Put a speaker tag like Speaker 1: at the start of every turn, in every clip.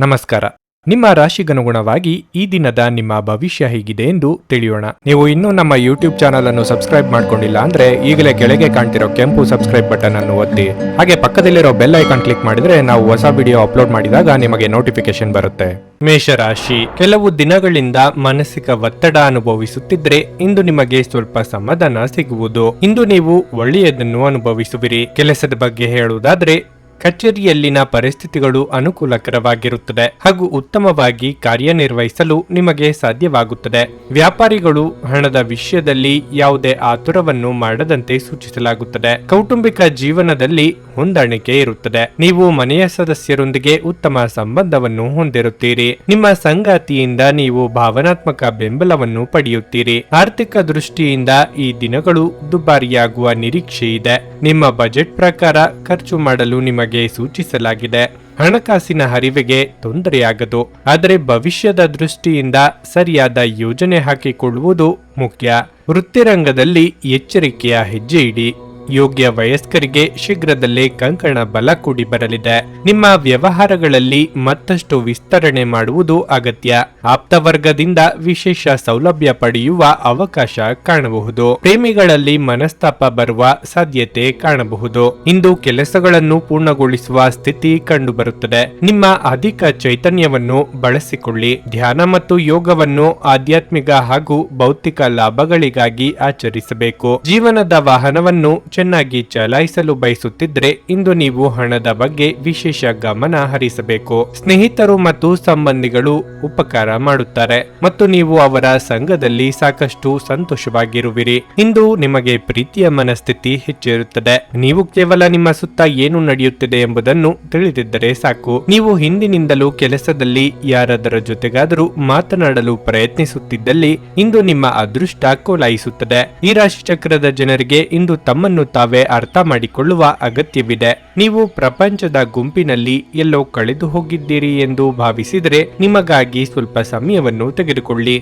Speaker 1: ನಮಸ್ಕಾರ. ನಿಮ್ಮ ರಾಶಿಗನುಗುಣವಾಗಿ ಈ ದಿನದ ನಿಮ್ಮ ಭವಿಷ್ಯ ಹೇಗಿದೆ ಎಂದು ತಿಳಿಯೋಣ. ನೀವು ಇನ್ನೂ ನಮ್ಮ ಯೂಟ್ಯೂಬ್ ಚಾನಲ್ ಅನ್ನು ಸಬ್ಸ್ಕ್ರೈಬ್ ಮಾಡ್ಕೊಂಡಿಲ್ಲ ಅಂದ್ರೆ ಈಗಲೇ ಕೆಳಗೆ ಕಾಣ್ತಿರೋ ಕೆಂಪು ಸಬ್ಸ್ಕ್ರೈಬ್ ಬಟನ್ ಅನ್ನು ಒತ್ತಿ, ಹಾಗೆ ಪಕ್ಕದಲ್ಲಿರೋ ಬೆಲ್ ಐಕಾನ್ ಕ್ಲಿಕ್ ಮಾಡಿದ್ರೆ ನಾವು ಹೊಸ ವಿಡಿಯೋ ಅಪ್ಲೋಡ್ ಮಾಡಿದಾಗ ನಿಮಗೆ ನೋಟಿಫಿಕೇಶನ್ ಬರುತ್ತೆ. ಮೇಷರಾಶಿ, ಕೆಲವು ದಿನಗಳಿಂದ ಮಾನಸಿಕ ಒತ್ತಡ ಅನುಭವಿಸುತ್ತಿದ್ರೆ ಇಂದು ನಿಮಗೆ ಸ್ವಲ್ಪ ಸಮಾಧಾನ ಸಿಗುವುದು. ಇಂದು ನೀವು ಒಳ್ಳೆಯದನ್ನು ಅನುಭವಿಸುವಿರಿ. ಕೆಲಸದ ಬಗ್ಗೆ ಹೇಳುವುದಾದ್ರೆ ಕಚೇರಿಯಲ್ಲಿನ ಪರಿಸ್ಥಿತಿಗಳು ಅನುಕೂಲಕರವಾಗಿರುತ್ತದೆ ಹಾಗೂ ಉತ್ತಮವಾಗಿ ಕಾರ್ಯನಿರ್ವಹಿಸಲು ನಿಮಗೆ ಸಾಧ್ಯವಾಗುತ್ತದೆ. ವ್ಯಾಪಾರಿಗಳು ಹಣದ ವಿಷಯದಲ್ಲಿ ಯಾವುದೇ ಆತುರವನ್ನು ಮಾಡದಂತೆ ಸೂಚಿಸಲಾಗುತ್ತದೆ. ಕೌಟುಂಬಿಕ ಜೀವನದಲ್ಲಿ ಹೊಂದಾಣಿಕೆ ಇರುತ್ತದೆ. ನೀವು ಮನೆಯ ಸದಸ್ಯರೊಂದಿಗೆ ಉತ್ತಮ ಸಂಬಂಧವನ್ನು ಹೊಂದಿರುತ್ತೀರಿ. ನಿಮ್ಮ ಸಂಗಾತಿಯಿಂದ ನೀವು ಭಾವನಾತ್ಮಕ ಬೆಂಬಲವನ್ನು ಪಡೆಯುತ್ತೀರಿ. ಆರ್ಥಿಕ ದೃಷ್ಟಿಯಿಂದ ಈ ದಿನಗಳು ದುಬಾರಿಯಾಗುವ ನಿರೀಕ್ಷೆ ಇದೆ. ನಿಮ್ಮ ಬಜೆಟ್ ಪ್ರಕಾರ ಖರ್ಚು ಮಾಡಲು ನಿಮಗೆ ಸೂಚಿಸಲಾಗಿದೆ. ಹಣಕಾಸಿನ ಹರಿವಿಗೆ ತೊಂದರೆಯಾಗದು, ಆದರೆ ಭವಿಷ್ಯದ ದೃಷ್ಟಿಯಿಂದ ಸರಿಯಾದ ಯೋಜನೆ ಹಾಕಿಕೊಳ್ಳುವುದು ಮುಖ್ಯ. ವೃತ್ತಿರಂಗದಲ್ಲಿ ಎಚ್ಚರಿಕೆಯ ಹೆಜ್ಜೆ ಇಡಿ. ಯೋಗ್ಯ ವಯಸ್ಕರಿಗೆ ಶೀಘ್ರದಲ್ಲೇ ಕಂಕಣ ಬಲ ಕೂಡಿ ಬರಲಿದೆ. ನಿಮ್ಮ ವ್ಯವಹಾರಗಳಲ್ಲಿ ಮತ್ತಷ್ಟು ವಿಸ್ತರಣೆ ಮಾಡುವುದು ಅಗತ್ಯ. ಆಪ್ತವರ್ಗದಿಂದ ವಿಶೇಷ ಸೌಲಭ್ಯ ಪಡೆಯುವ ಅವಕಾಶ ಕಾಣಬಹುದು. ಪ್ರೇಮಿಗಳಲ್ಲಿ ಮನಸ್ತಾಪ ಬರುವ ಸಾಧ್ಯತೆ ಕಾಣಬಹುದು. ಇಂದು ಕೆಲಸಗಳನ್ನು ಪೂರ್ಣಗೊಳಿಸುವ ಸ್ಥಿತಿ ಕಂಡುಬರುತ್ತದೆ. ನಿಮ್ಮ ಅಧಿಕ ಚೈತನ್ಯವನ್ನು ಬಳಸಿಕೊಳ್ಳಿ. ಧ್ಯಾನ ಮತ್ತು ಯೋಗವನ್ನು ಆಧ್ಯಾತ್ಮಿಕ ಹಾಗೂ ಭೌತಿಕ ಲಾಭಗಳಿಗಾಗಿ ಆಚರಿಸಬೇಕು. ಜೀವನದ ವಾಹನವನ್ನು ಚೆನ್ನಾಗಿ ಚಲಾಯಿಸಲು ಬಯಸುತ್ತಿದ್ರೆ ಇಂದು ನೀವು ಹಣದ ಬಗ್ಗೆ ವಿಶೇಷ ಗಮನ ಹರಿಸಬೇಕು. ಸ್ನೇಹಿತರು ಮತ್ತು ಸಂಬಂಧಿಗಳು ಉಪಕಾರ ಮಾಡುತ್ತಾರೆ ಮತ್ತು ನೀವು ಅವರ ಸಂಘದಲ್ಲಿ ಸಾಕಷ್ಟು ಸಂತೋಷವಾಗಿರುವಿರಿ. ಇಂದು ನಿಮಗೆ ಪ್ರೀತಿಯ ಮನಸ್ಥಿತಿ ಹೆಚ್ಚಿರುತ್ತದೆ. ನೀವು ಕೇವಲ ನಿಮ್ಮ ಸುತ್ತ ಏನು ನಡೆಯುತ್ತಿದೆ ಎಂಬುದನ್ನು ತಿಳಿದಿದ್ದರೆ ಸಾಕು. ನೀವು ಹಿಂದಿನಿಂದಲೂ ಕೆಲಸದಲ್ಲಿ ಯಾರಾದರ ಜೊತೆಗಾದರೂ ಮಾತನಾಡಲು ಪ್ರಯತ್ನಿಸುತ್ತಿದ್ದಲ್ಲಿ ಇಂದು ನಿಮ್ಮ ಅದೃಷ್ಟ ಕೋಲಾಯಿಸುತ್ತದೆ. ಈ ರಾಶಿ ಚಕ್ರದ ಜನರಿಗೆ ಇಂದು ತಮ್ಮನ್ನು ತಾವೇ ಅರ್ಥ ಮಾಡಿಕೊಳ್ಳುವ ಅಗತ್ಯವಿದೆ. ನೀವು ಪ್ರಪಂಚದ ಗುಂಪಿನಲ್ಲಿ ಎಲ್ಲೋ ಕಳೆದು ಹೋಗಿದ್ದೀರಿ ಎಂದು ಭಾವಿಸಿದರೆ ನಿಮಗಾಗಿ ಸ್ವಲ್ಪ ಸಮಯವನ್ನು ತೆಗೆದುಕೊಳ್ಳಿ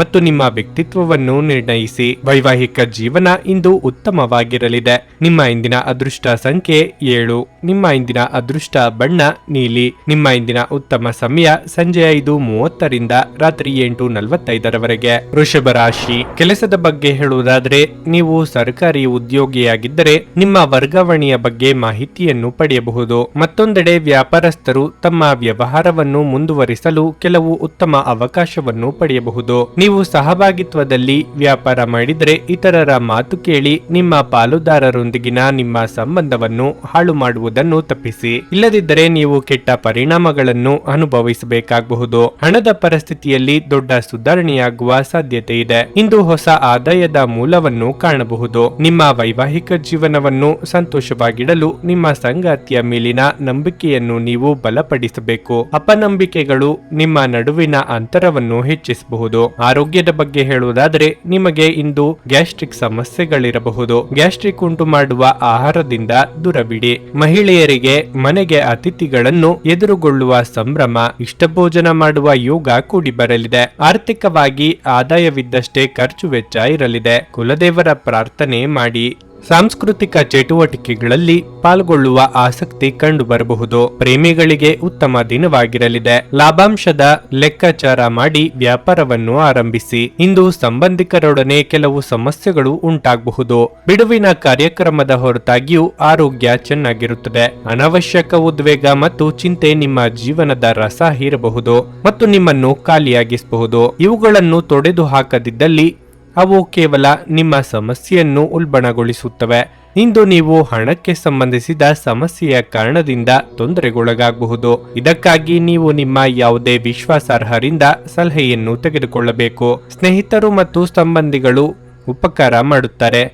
Speaker 1: ಮತ್ತು ನಿಮ್ಮ ವ್ಯಕ್ತಿತ್ವವನ್ನು ನಿರ್ಣಯಿಸಿ. ವೈವಾಹಿಕ ಜೀವನ ಇಂದು ಉತ್ತಮವಾಗಿರಲಿದೆ. ನಿಮ್ಮ ಇಂದಿನ ಅದೃಷ್ಟ ಸಂಖ್ಯೆ 7. ನಿಮ್ಮ ಇಂದಿನ ಅದೃಷ್ಟ ಬಣ್ಣ ನೀಲಿ. ನಿಮ್ಮ ಇಂದಿನ ಉತ್ತಮ ಸಮಯ ಸಂಜೆ 5:30ರಿಂದ ರಾತ್ರಿ 8:45ರವರೆಗೆ. ವೃಷಭ ರಾಶಿ, ಕೆಲಸದ ಬಗ್ಗೆ ಹೇಳುವುದಾದ್ರೆ ನೀವು ಸರ್ಕಾರಿ ಉದ್ಯೋಗಿಯಾಗಿದ್ದರೆ ನಿಮ್ಮ ವರ್ಗಾವಣೆಯ ಬಗ್ಗೆ ಮಾಹಿತಿಯನ್ನು ಪಡೆಯಬಹುದು. ಮತ್ತೊಂದೆಡೆ ವ್ಯಾಪಾರಸ್ಥರು ತಮ್ಮ ವ್ಯವಹಾರವನ್ನು ಮುಂದುವರಿಸಲು ಕೆಲವು ಉತ್ತಮ ಅವಕಾಶವನ್ನು ಪಡೆಯಬಹುದು. ನೀವು ಸಹಭಾಗಿತ್ವದಲ್ಲಿ ವ್ಯಾಪಾರ ಮಾಡಿದರೆ ಇತರರ ಮಾತು ಕೇಳಿ ನಿಮ್ಮ ಪಾಲುದಾರರೊಂದಿಗಿನ ನಿಮ್ಮ ಸಂಬಂಧವನ್ನು ಹಾಳು ಮಾಡುವುದನ್ನು ತಪ್ಪಿಸಿ. ಇಲ್ಲದಿದ್ದರೆ ನೀವು ಕೆಟ್ಟ ಪರಿಣಾಮಗಳನ್ನು ಅನುಭವಿಸಬೇಕಾಗಬಹುದು. ಹಣದ ಪರಿಸ್ಥಿತಿಯಲ್ಲಿ ದೊಡ್ಡ ಸುಧಾರಣೆಯಾಗುವ ಸಾಧ್ಯತೆ ಇದೆ. ಇಂದು ಹೊಸ ಆದಾಯದ ಮೂಲವನ್ನು ಕಾಣಬಹುದು. ನಿಮ್ಮ ವೈವಾಹಿಕ ಜೀವನವನ್ನು ಸಂತೋಷವಾಗಿಡಲು ನಿಮ್ಮ ಸಂಗಾತಿಯ ಮೇಲಿನ ನಂಬಿಕೆಯನ್ನು ನೀವು ಬಲಪಡಿಸಬೇಕು. ಅಪನಂಬಿಕೆಗಳು ನಿಮ್ಮ ನಡುವಿನ ಅಂತರವನ್ನು ಹೆಚ್ಚಿಸಬಹುದು. ಆರೋಗ್ಯದ ಬಗ್ಗೆ ಹೇಳುವುದಾದರೆ ನಿಮಗೆ ಇಂದು ಗ್ಯಾಸ್ಟ್ರಿಕ್ ಸಮಸ್ಯೆಗಳಿರಬಹುದು. ಗ್ಯಾಸ್ಟ್ರಿಕ್ ಉಂಟು ಮಾಡುವ ಆಹಾರದಿಂದ ದೂರವಿಡಿ. ಮಹಿಳೆಯರಿಗೆ ಮನೆಗೆ ಅತಿಥಿಗಳನ್ನು ಎದುರುಗೊಳ್ಳುವ ಸಂಭ್ರಮ, ಇಷ್ಟಭೋಜನ ಮಾಡುವ ಯೋಗ ಕೂಡಿ ಬರಲಿದೆ. ಆರ್ಥಿಕವಾಗಿ ಆದಾಯವಿದ್ದಷ್ಟೇ ಖರ್ಚು ವೆಚ್ಚ ಇರಲಿದೆ. ಕುಲದೇವರ ಪ್ರಾರ್ಥನೆ ಮಾಡಿ. ಸಾಂಸ್ಕೃತಿಕ ಚಟುವಟಿಕೆಗಳಲ್ಲಿ ಪಾಲ್ಗೊಳ್ಳುವ ಆಸಕ್ತಿ ಕಂಡು ಬರಬಹುದು. ಪ್ರೇಮಿಗಳಿಗೆ ಉತ್ತಮ ದಿನವಾಗಿರಲಿದೆ. ಲಾಭಾಂಶದ ಲೆಕ್ಕಾಚಾರ ಮಾಡಿ ವ್ಯಾಪಾರವನ್ನು ಆರಂಭಿಸಿ. ಇಂದು ಸಂಬಂಧಿಕರೊಡನೆ ಕೆಲವು ಸಮಸ್ಯೆಗಳು ಉಂಟಾಗಬಹುದು. ಬಿಡುವಿನ ಕಾರ್ಯಕ್ರಮದ ಹೊರತಾಗಿಯೂ ಆರೋಗ್ಯ ಚೆನ್ನಾಗಿರುತ್ತದೆ. ಅನವಶ್ಯಕ ಉದ್ವೇಗ ಮತ್ತು ಚಿಂತೆ ನಿಮ್ಮ ಜೀವನದ ರಸ ಹೀರಬಹುದು ಮತ್ತು ನಿಮ್ಮನ್ನು ಖಾಲಿಯಾಗಿಸಬಹುದು. ಇವುಗಳನ್ನು ತೊಡೆದು ಹಾಕದಿದ್ದಲ್ಲಿ ಅವು ಕೇವಲ ನಿಮ್ಮ ಸಮಸ್ಯೆಯನ್ನು ಉಲ್ಬಣಗೊಳಿಸುತ್ತವೆ. ಇಂದು ನೀವು ಹಣಕ್ಕೆ ಸಂಬಂಧಿಸಿದ ಸಮಸ್ಯೆಯ ಕಾರಣದಿಂದ ತೊಂದರೆಗೊಳಗಾಗಬಹುದು. ಇದಕ್ಕಾಗಿ ನೀವು ನಿಮ್ಮ ಯಾವುದೇ ವಿಶ್ವಾಸಾರ್ಹರಿಂದ ಸಲಹೆಯನ್ನು ತೆಗೆದುಕೊಳ್ಳಬೇಕು. ಸ್ನೇಹಿತರು ಮತ್ತು ಸಂಬಂಧಿಗಳು ಉಪಕಾರ ಮಾಡುತ್ತಾರೆ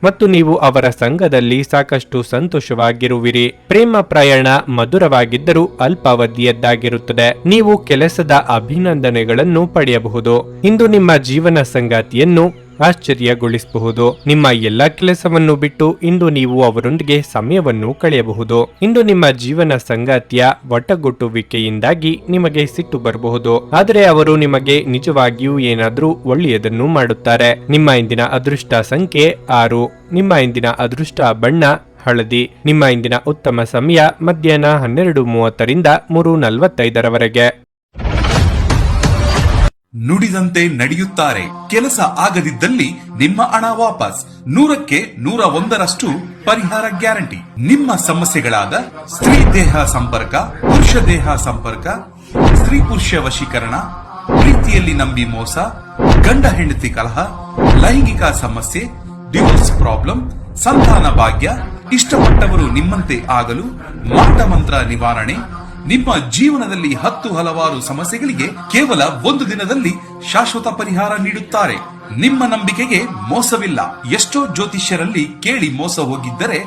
Speaker 1: ಮತ್ತು ನೀವು ಅವರ ಸಂಘದಲ್ಲಿ ಸಾಕಷ್ಟು ಸಂತೋಷವಾಗಿರುವಿರಿ. ಪ್ರೇಮ ಪ್ರಯಾಣ ಮಧುರವಾಗಿದ್ದರೂ ಅಲ್ಪಾವಧಿಯದ್ದಾಗಿರುತ್ತದೆ. ನೀವು ಕೆಲಸದ ಅಭಿನಂದನೆಗಳನ್ನು ಪಡೆಯಬಹುದು. ಇಂದು ನಿಮ್ಮ ಜೀವನ ಸಂಗಾತಿಯನ್ನು ಆಶ್ಚರ್ಯಗೊಳಿಸಬಹುದು. ನಿಮ್ಮ ಎಲ್ಲಾ ಕೆಲಸವನ್ನು ಬಿಟ್ಟು ಇಂದು ನೀವು ಅವರೊಂದಿಗೆ ಸಮಯವನ್ನು ಕಳೆಯಬಹುದು. ಇಂದು ನಿಮ್ಮ ಜೀವನ ಸಂಗಾತಿಯ ಒಟ್ಟಗೊಟ್ಟುವಿಕೆಯಿಂದಾಗಿ ನಿಮಗೆ ಸಿಟ್ಟು ಬರಬಹುದು, ಆದರೆ ಅವರು ನಿಮಗೆ ನಿಜವಾಗಿಯೂ ಏನಾದರೂ ಒಳ್ಳೆಯದನ್ನು ಮಾಡುತ್ತಾರೆ. ನಿಮ್ಮ ಇಂದಿನ ಅದೃಷ್ಟ ಸಂಖ್ಯೆ 6. ನಿಮ್ಮ ಇಂದಿನ ಅದೃಷ್ಟ ಬಣ್ಣ ಹಳದಿ. ನಿಮ್ಮ ಇಂದಿನ ಉತ್ತಮ ಸಮಯ ಮಧ್ಯಾಹ್ನ 12:30ರಿಂದ 3:45ರವರೆಗೆ.
Speaker 2: ನುಡಿದಂತೆ ನಡೆಯುತ್ತಾರೆ. ಕೆಲಸ ಆಗದಿದ್ದಲ್ಲಿ ನಿಮ್ಮ ಹಣ ವಾಪಸ್. 100ಕ್ಕೆ 101ರಷ್ಟು ಪರಿಹಾರ ಗ್ಯಾರಂಟಿ. ನಿಮ್ಮ ಸಮಸ್ಯೆಗಳಾದ ಸ್ತ್ರೀ ದೇಹ ಸಂಪರ್ಕ, ಪುರುಷ ದೇಹ ಸಂಪರ್ಕ, ಸ್ತ್ರೀ ಪುರುಷ ವಶೀಕರಣ, ಪ್ರೀತಿಯಲ್ಲಿ ನಂಬಿ ಮೋಸ, ಗಂಡ ಹೆಂಡತಿ ಕಲಹ, ಲೈಂಗಿಕ ಸಮಸ್ಯೆ, ಡಿವೋರ್ಸ್ ಪ್ರಾಬ್ಲಮ್, ಸಂತಾನ ಭಾಗ್ಯ, ಇಷ್ಟಪಟ್ಟವರು ನಿಮ್ಮಂತೆ ಆಗಲು ಮಾಟ ಮಂತ್ರ ನಿವಾರಣೆ, ನಿಮ್ಮ ಜೀವನದಲ್ಲಿ ಹಲವಾರು ಸಮಸ್ಯೆಗಳಿಗೆ ಕೇವಲ 1 ದಿನದಲ್ಲಿ ಶಾಶ್ವತ ಪರಿಹಾರ ನೀಡುತ್ತಾರೆ. ನಿಮ್ಮ ನಂಬಿಕೆಗೆ ಮೋಸವಿಲ್ಲ. ಎಷ್ಟೋ ಜ್ಯೋತಿಷ್ಯರಲ್ಲಿ ಕೇಳಿ ಮೋಸ ಹೋಗಿದ್ದರೆ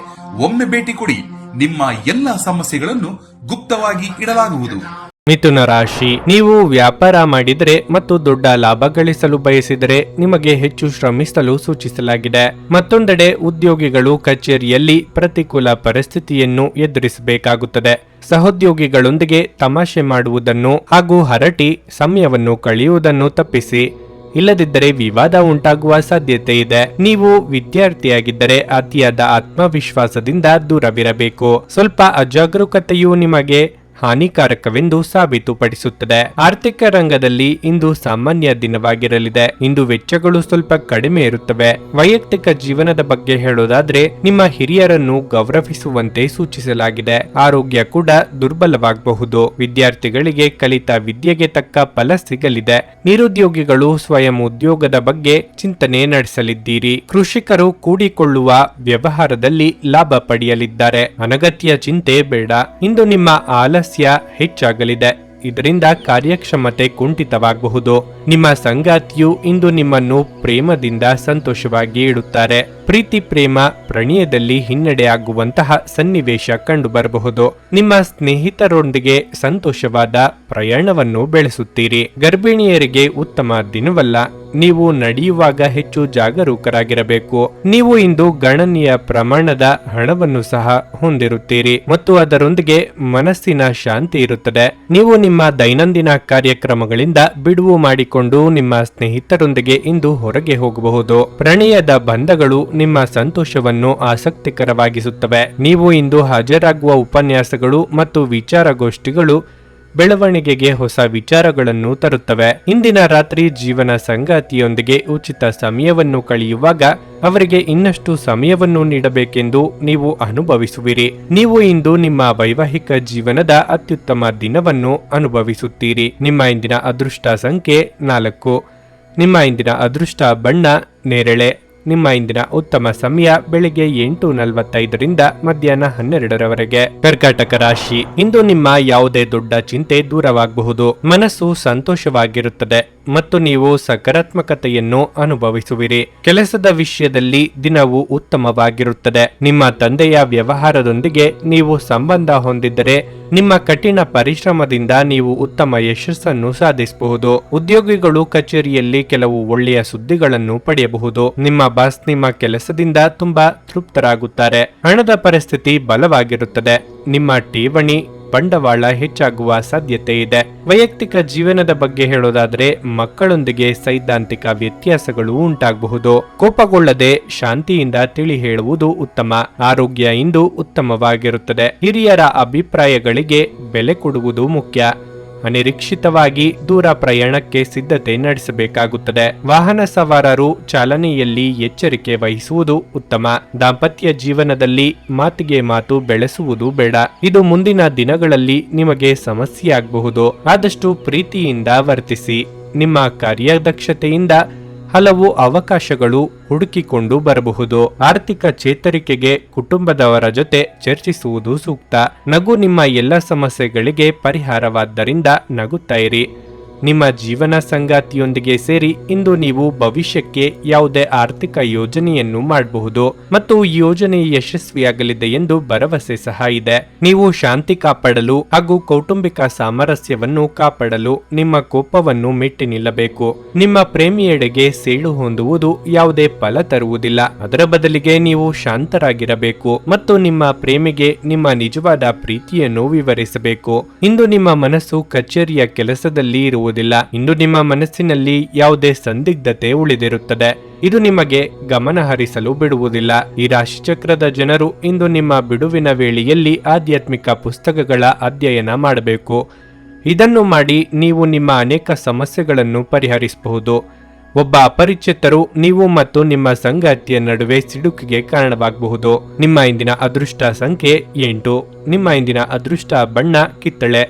Speaker 2: ಒಮ್ಮೆ ಭೇಟಿ ಕೊಡಿ. ನಿಮ್ಮ ಎಲ್ಲಾ ಸಮಸ್ಯೆಗಳನ್ನು ಗುಪ್ತವಾಗಿ ಇಡಲಾಗುವುದು.
Speaker 1: ಮಿಥುನ ರಾಶಿ, ನೀವು ವ್ಯಾಪಾರ ಮಾಡಿದರೆ ಮತ್ತು ದೊಡ್ಡ ಲಾಭ ಗಳಿಸಲು ಬಯಸಿದರೆ ನಿಮಗೆ ಹೆಚ್ಚು ಶ್ರಮಿಸಲು ಸೂಚಿಸಲಾಗಿದೆ. ಮತ್ತೊಂದೆಡೆ ಉದ್ಯೋಗಿಗಳು ಕಚೇರಿಯಲ್ಲಿ ಪ್ರತಿಕೂಲ ಪರಿಸ್ಥಿತಿಯನ್ನು ಎದುರಿಸಬೇಕಾಗುತ್ತದೆ. ಸಹೋದ್ಯೋಗಿಗಳೊಂದಿಗೆ ತಮಾಷೆ ಮಾಡುವುದನ್ನು ಹಾಗೂ ಹರಟಿ ಸಮಯವನ್ನು ಕಳೆಯುವುದನ್ನು ತಪ್ಪಿಸಿ. ಇಲ್ಲದಿದ್ದರೆ ವಿವಾದ ಉಂಟಾಗುವ ಸಾಧ್ಯತೆ ಇದೆ. ನೀವು ವಿದ್ಯಾರ್ಥಿಯಾಗಿದ್ದರೆ ಅತಿಯಾದ ಆತ್ಮವಿಶ್ವಾಸದಿಂದ ದೂರವಿರಬೇಕು. ಸ್ವಲ್ಪ ಅಜಾಗರೂಕತೆಯು ನಿಮಗೆ ಹಾನಿಕಾರಕವೆಂದು ಸಾಬೀತುಪಡಿಸುತ್ತದೆ. ಆರ್ಥಿಕ ರಂಗದಲ್ಲಿ ಇಂದು ಸಾಮಾನ್ಯ ದಿನವಾಗಿರಲಿದೆ. ಇಂದು ವೆಚ್ಚಗಳು ಸ್ವಲ್ಪ ಕಡಿಮೆ ಇರುತ್ತವೆ. ವೈಯಕ್ತಿಕ ಜೀವನದ ಬಗ್ಗೆ ಹೇಳೋದಾದ್ರೆ ನಿಮ್ಮ ಹಿರಿಯರನ್ನು ಗೌರವಿಸುವಂತೆ ಸೂಚಿಸಲಾಗಿದೆ. ಆರೋಗ್ಯ ಕೂಡ ದುರ್ಬಲವಾಗಬಹುದು. ವಿದ್ಯಾರ್ಥಿಗಳಿಗೆ ಕಲಿತ ವಿದ್ಯೆಗೆ ತಕ್ಕ ಫಲ ಸಿಗಲಿದೆ. ನಿರುದ್ಯೋಗಿಗಳು ಸ್ವಯಂ ಉದ್ಯೋಗದ ಬಗ್ಗೆ ಚಿಂತನೆ ನಡೆಸಲಿದ್ದೀರಿ. ಕೃಷಿಕರು ಕೂಡಿಕೊಳ್ಳುವ ವ್ಯವಹಾರದಲ್ಲಿ ಲಾಭ ಪಡೆಯಲಿದ್ದಾರೆ. ಅನಗತ್ಯ ಚಿಂತೆ ಬೇಡ. ಇಂದು ನಿಮ್ಮ ಆಲಸ್ಯ ಹೆಚ್ಚಾಗಲಿದೆ. ಇದರಿಂದ ಕಾರ್ಯಕ್ಷಮತೆ ಕುಂಠಿತವಾಗಬಹುದು. ನಿಮ್ಮ ಸಂಗಾತಿಯು ಇಂದು ನಿಮ್ಮನ್ನು ಪ್ರೇಮದಿಂದ ಸಂತೋಷವಾಗಿ ಇಡುತ್ತಾರೆ. ಪ್ರೀತಿ ಪ್ರೇಮ ಪ್ರಣಯದಲ್ಲಿ ಹಿನ್ನಡೆಯಾಗುವಂತಹ ಸನ್ನಿವೇಶ ಕಂಡುಬರಬಹುದು. ನಿಮ್ಮ ಸ್ನೇಹಿತರೊಂದಿಗೆ ಸಂತೋಷವಾದ ಪ್ರಯಾಣವನ್ನು ಬೆಳೆಸುತ್ತೀರಿ. ಗರ್ಭಿಣಿಯರಿಗೆ ಉತ್ತಮ ದಿನವಲ್ಲ. ನೀವು ನಡೆಯುವಾಗ ಹೆಚ್ಚು ಜಾಗರೂಕರಾಗಿರಬೇಕು. ನೀವು ಇಂದು ಗಣನೀಯ ಪ್ರಮಾಣದ ಹಣವನ್ನು ಸಹ ಹೊಂದಿರುತ್ತೀರಿ ಮತ್ತು ಅದರೊಂದಿಗೆ ಮನಸ್ಸಿನ ಶಾಂತಿ ಇರುತ್ತದೆ. ನೀವು ನಿಮ್ಮ ದೈನಂದಿನ ಕಾರ್ಯಕ್ರಮಗಳಿಂದ ಬಿಡುವು ಮಾಡಿಕೊಂಡು ನಿಮ್ಮ ಸ್ನೇಹಿತರೊಂದಿಗೆ ಇಂದು ಹೊರಗೆ ಹೋಗಬಹುದು. ಪ್ರಣಯದ ಬಂಧಗಳು ನಿಮ್ಮ ಸಂತೋಷವನ್ನು ಆಸಕ್ತಿಕರವಾಗಿಸುತ್ತವೆ. ನೀವು ಇಂದು ಹಾಜರಾಗುವ ಉಪನ್ಯಾಸಗಳು ಮತ್ತು ವಿಚಾರಗೋಷ್ಠಿಗಳು ಬೆಳವಣಿಗೆಗೆ ಹೊಸ ವಿಚಾರಗಳನ್ನು ತರುತ್ತವೆ. ಇಂದಿನ ರಾತ್ರಿ ಜೀವನ ಸಂಗಾತಿಯೊಂದಿಗೆ ಉಚಿತ ಸಮಯವನ್ನು ಕಳೆಯುವಾಗ ಅವರಿಗೆ ಇನ್ನಷ್ಟು ಸಮಯವನ್ನು ನೀಡಬೇಕೆಂದು ನೀವು ಅನುಭವಿಸುವಿರಿ. ನೀವು ಇಂದು ನಿಮ್ಮ ವೈವಾಹಿಕ ಜೀವನದ ಅತ್ಯುತ್ತಮ ದಿನವನ್ನು ಅನುಭವಿಸುತ್ತೀರಿ. ನಿಮ್ಮ ಇಂದಿನ ಅದೃಷ್ಟ ಸಂಖ್ಯೆ 4. ನಿಮ್ಮ ಇಂದಿನ ಅದೃಷ್ಟ ಬಣ್ಣ ನೇರಳೆ. ನಿಮ್ಮ ಇಂದಿನ ಉತ್ತಮ ಸಮಯ ಬೆಳಿಗ್ಗೆ 8:45ರಿಂದ ಮಧ್ಯಾಹ್ನ 12ರವರೆಗೆ. ಕರ್ಕಾಟಕ ರಾಶಿ, ಇಂದು ನಿಮ್ಮ ಯಾವುದೇ ದೊಡ್ಡ ಚಿಂತೆ ದೂರವಾಗಬಹುದು. ಮನಸ್ಸು ಸಂತೋಷವಾಗಿರುತ್ತದೆ ಮತ್ತು ನೀವು ಸಕಾರಾತ್ಮಕತೆಯನ್ನು ಅನುಭವಿಸುವಿರಿ. ಕೆಲಸದ ವಿಷಯದಲ್ಲಿ ದಿನವು ಉತ್ತಮವಾಗಿರುತ್ತದೆ. ನಿಮ್ಮ ತಂದೆಯ ವ್ಯವಹಾರದೊಂದಿಗೆ ನೀವು ಸಂಬಂಧ ಹೊಂದಿದ್ದರೆ ನಿಮ್ಮ ಕಠಿಣ ಪರಿಶ್ರಮದಿಂದ ನೀವು ಉತ್ತಮ ಯಶಸ್ಸನ್ನು ಸಾಧಿಸಬಹುದು. ಉದ್ಯೋಗಿಗಳು ಕಚೇರಿಯಲ್ಲಿ ಕೆಲವು ಒಳ್ಳೆಯ ಸುದ್ದಿಗಳನ್ನು ಪಡೆಯಬಹುದು. ನಿಮ್ಮ ಬಾಸ್ ನಿಮ್ಮ ಕೆಲಸದಿಂದ ತುಂಬಾ ತೃಪ್ತರಾಗುತ್ತಾರೆ. ಹಣದ ಪರಿಸ್ಥಿತಿ ಬಲವಾಗಿರುತ್ತದೆ. ನಿಮ್ಮ ಠೇವಣಿ ಬಂಡವಾಳ ಹೆಚ್ಚಾಗುವ ಸಾಧ್ಯತೆ ಇದೆ. ವೈಯಕ್ತಿಕ ಜೀವನದ ಬಗ್ಗೆ ಹೇಳೋದಾದ್ರೆ ಮಕ್ಕಳೊಂದಿಗೆ ಸೈದ್ಧಾಂತಿಕ ವ್ಯತ್ಯಾಸಗಳು ಉಂಟಾಗಬಹುದು. ಕೋಪಗೊಳ್ಳದೆ ಶಾಂತಿಯಿಂದ ತಿಳಿ ಹೇಳುವುದು ಉತ್ತಮ. ಆರೋಗ್ಯ ಇಂದು ಉತ್ತಮವಾಗಿರುತ್ತದೆ. ಹಿರಿಯರ ಅಭಿಪ್ರಾಯಗಳಿಗೆ ಬೆಲೆ ಕೊಡುವುದು ಮುಖ್ಯ. ಅನಿರೀಕ್ಷಿತವಾಗಿ ದೂರ ಪ್ರಯಾಣಕ್ಕೆ ಸಿದ್ಧತೆ ನಡೆಸಬೇಕಾಗುತ್ತದೆ. ವಾಹನ ಸವಾರರು ಚಾಲನೆಯಲ್ಲಿ ಎಚ್ಚರಿಕೆ ವಹಿಸುವುದು ಉತ್ತಮ. ದಾಂಪತ್ಯ ಜೀವನದಲ್ಲಿ ಮಾತಿಗೆ ಮಾತು ಬೆಳೆಸುವುದು ಬೇಡ. ಇದು ಮುಂದಿನ ದಿನಗಳಲ್ಲಿ ನಿಮಗೆ ಸಮಸ್ಯೆಯಾಗಬಹುದು. ಆದಷ್ಟು ಪ್ರೀತಿಯಿಂದ ವರ್ತಿಸಿ. ನಿಮ್ಮ ಕಾರ್ಯದಕ್ಷತೆಯಿಂದ ಹಲವು ಅವಕಾಶಗಳು ಹುಡುಕಿಕೊಂಡು ಬರಬಹುದು. ಆರ್ಥಿಕ ಚೇತರಿಕೆಗೆ ಕುಟುಂಬದವರ ಜೊತೆ ಚರ್ಚಿಸುವುದು ಸೂಕ್ತ. ನಗು ನಿಮ್ಮ ಎಲ್ಲ ಸಮಸ್ಯೆಗಳಿಗೆ ಪರಿಹಾರವಾದ್ದರಿಂದ ನಗುತ್ತಾ ಇರಿ. ನಿಮ್ಮ ಜೀವನ ಸಂಗಾತಿಯೊಂದಿಗೆ ಸೇರಿ ಇಂದು ನೀವು ಭವಿಷ್ಯಕ್ಕೆ ಯಾವುದೇ ಆರ್ಥಿಕ ಯೋಜನೆಯನ್ನು ಮಾಡಬಹುದು ಮತ್ತು ಈ ಯೋಜನೆ ಯಶಸ್ವಿಯಾಗಲಿದೆ ಎಂದು ಭರವಸೆ ಸಹ ಇದೆ. ನೀವು ಶಾಂತಿ ಕಾಪಾಡಲು ಹಾಗೂ ಕೌಟುಂಬಿಕ ಸಾಮರಸ್ಯವನ್ನು ಕಾಪಾಡಲು ನಿಮ್ಮ ಕೋಪವನ್ನು ಮೆಟ್ಟಿ ನಿಲ್ಲಬೇಕು. ನಿಮ್ಮ ಪ್ರೇಮಿಯೆಡೆಗೆ ಸೇಡು ಹೊಂದುವುದು ಯಾವುದೇ ಫಲ ತರುವುದಿಲ್ಲ. ಅದರ ಬದಲಿಗೆ ನೀವು ಶಾಂತರಾಗಿರಬೇಕು ಮತ್ತು ನಿಮ್ಮ ಪ್ರೇಮಿಗೆ ನಿಮ್ಮ ನಿಜವಾದ ಪ್ರೀತಿಯನ್ನು ವಿವರಿಸಬೇಕು. ಇಂದು ನಿಮ್ಮ ಮನಸ್ಸು ಕಚೇರಿಯ ಕೆಲಸದಲ್ಲಿ ಇರುವುದಿಲ್ಲ. ಇಂದು ನಿಮ್ಮ ಮನಸ್ಸಿನಲ್ಲಿ ಯಾವುದೇ ಸಂದಿಗ್ಧತೆ ಉಳಿದಿರುತ್ತದೆ. ಇದು ನಿಮಗೆ ಗಮನ ಹರಿಸಲು ಬಿಡುವುದಿಲ್ಲ. ಈ ರಾಶಿಚಕ್ರದ ಜನರು ಇಂದು ನಿಮ್ಮ ಬಿಡುವಿನ ವೇಳೆಯಲ್ಲಿ ಆಧ್ಯಾತ್ಮಿಕ ಪುಸ್ತಕಗಳ ಅಧ್ಯಯನ ಮಾಡಬೇಕು. ಇದನ್ನು ಮಾಡಿ ನೀವು ನಿಮ್ಮ ಅನೇಕ ಸಮಸ್ಯೆಗಳನ್ನು ಪರಿಹರಿಸಬಹುದು. ಒಬ್ಬ ಅಪರಿಚಿತರು ನೀವು ಮತ್ತು ನಿಮ್ಮ ಸಂಗಾತಿಯ ನಡುವೆ ಸಿಡುಕಿಗೆ ಕಾರಣವಾಗಬಹುದು. ನಿಮ್ಮ ಇಂದಿನ ಅದೃಷ್ಟ ಸಂಖ್ಯೆ 8. ನಿಮ್ಮ ಇಂದಿನ ಅದೃಷ್ಟ ಬಣ್ಣ ಕಿತ್ತಳೆ.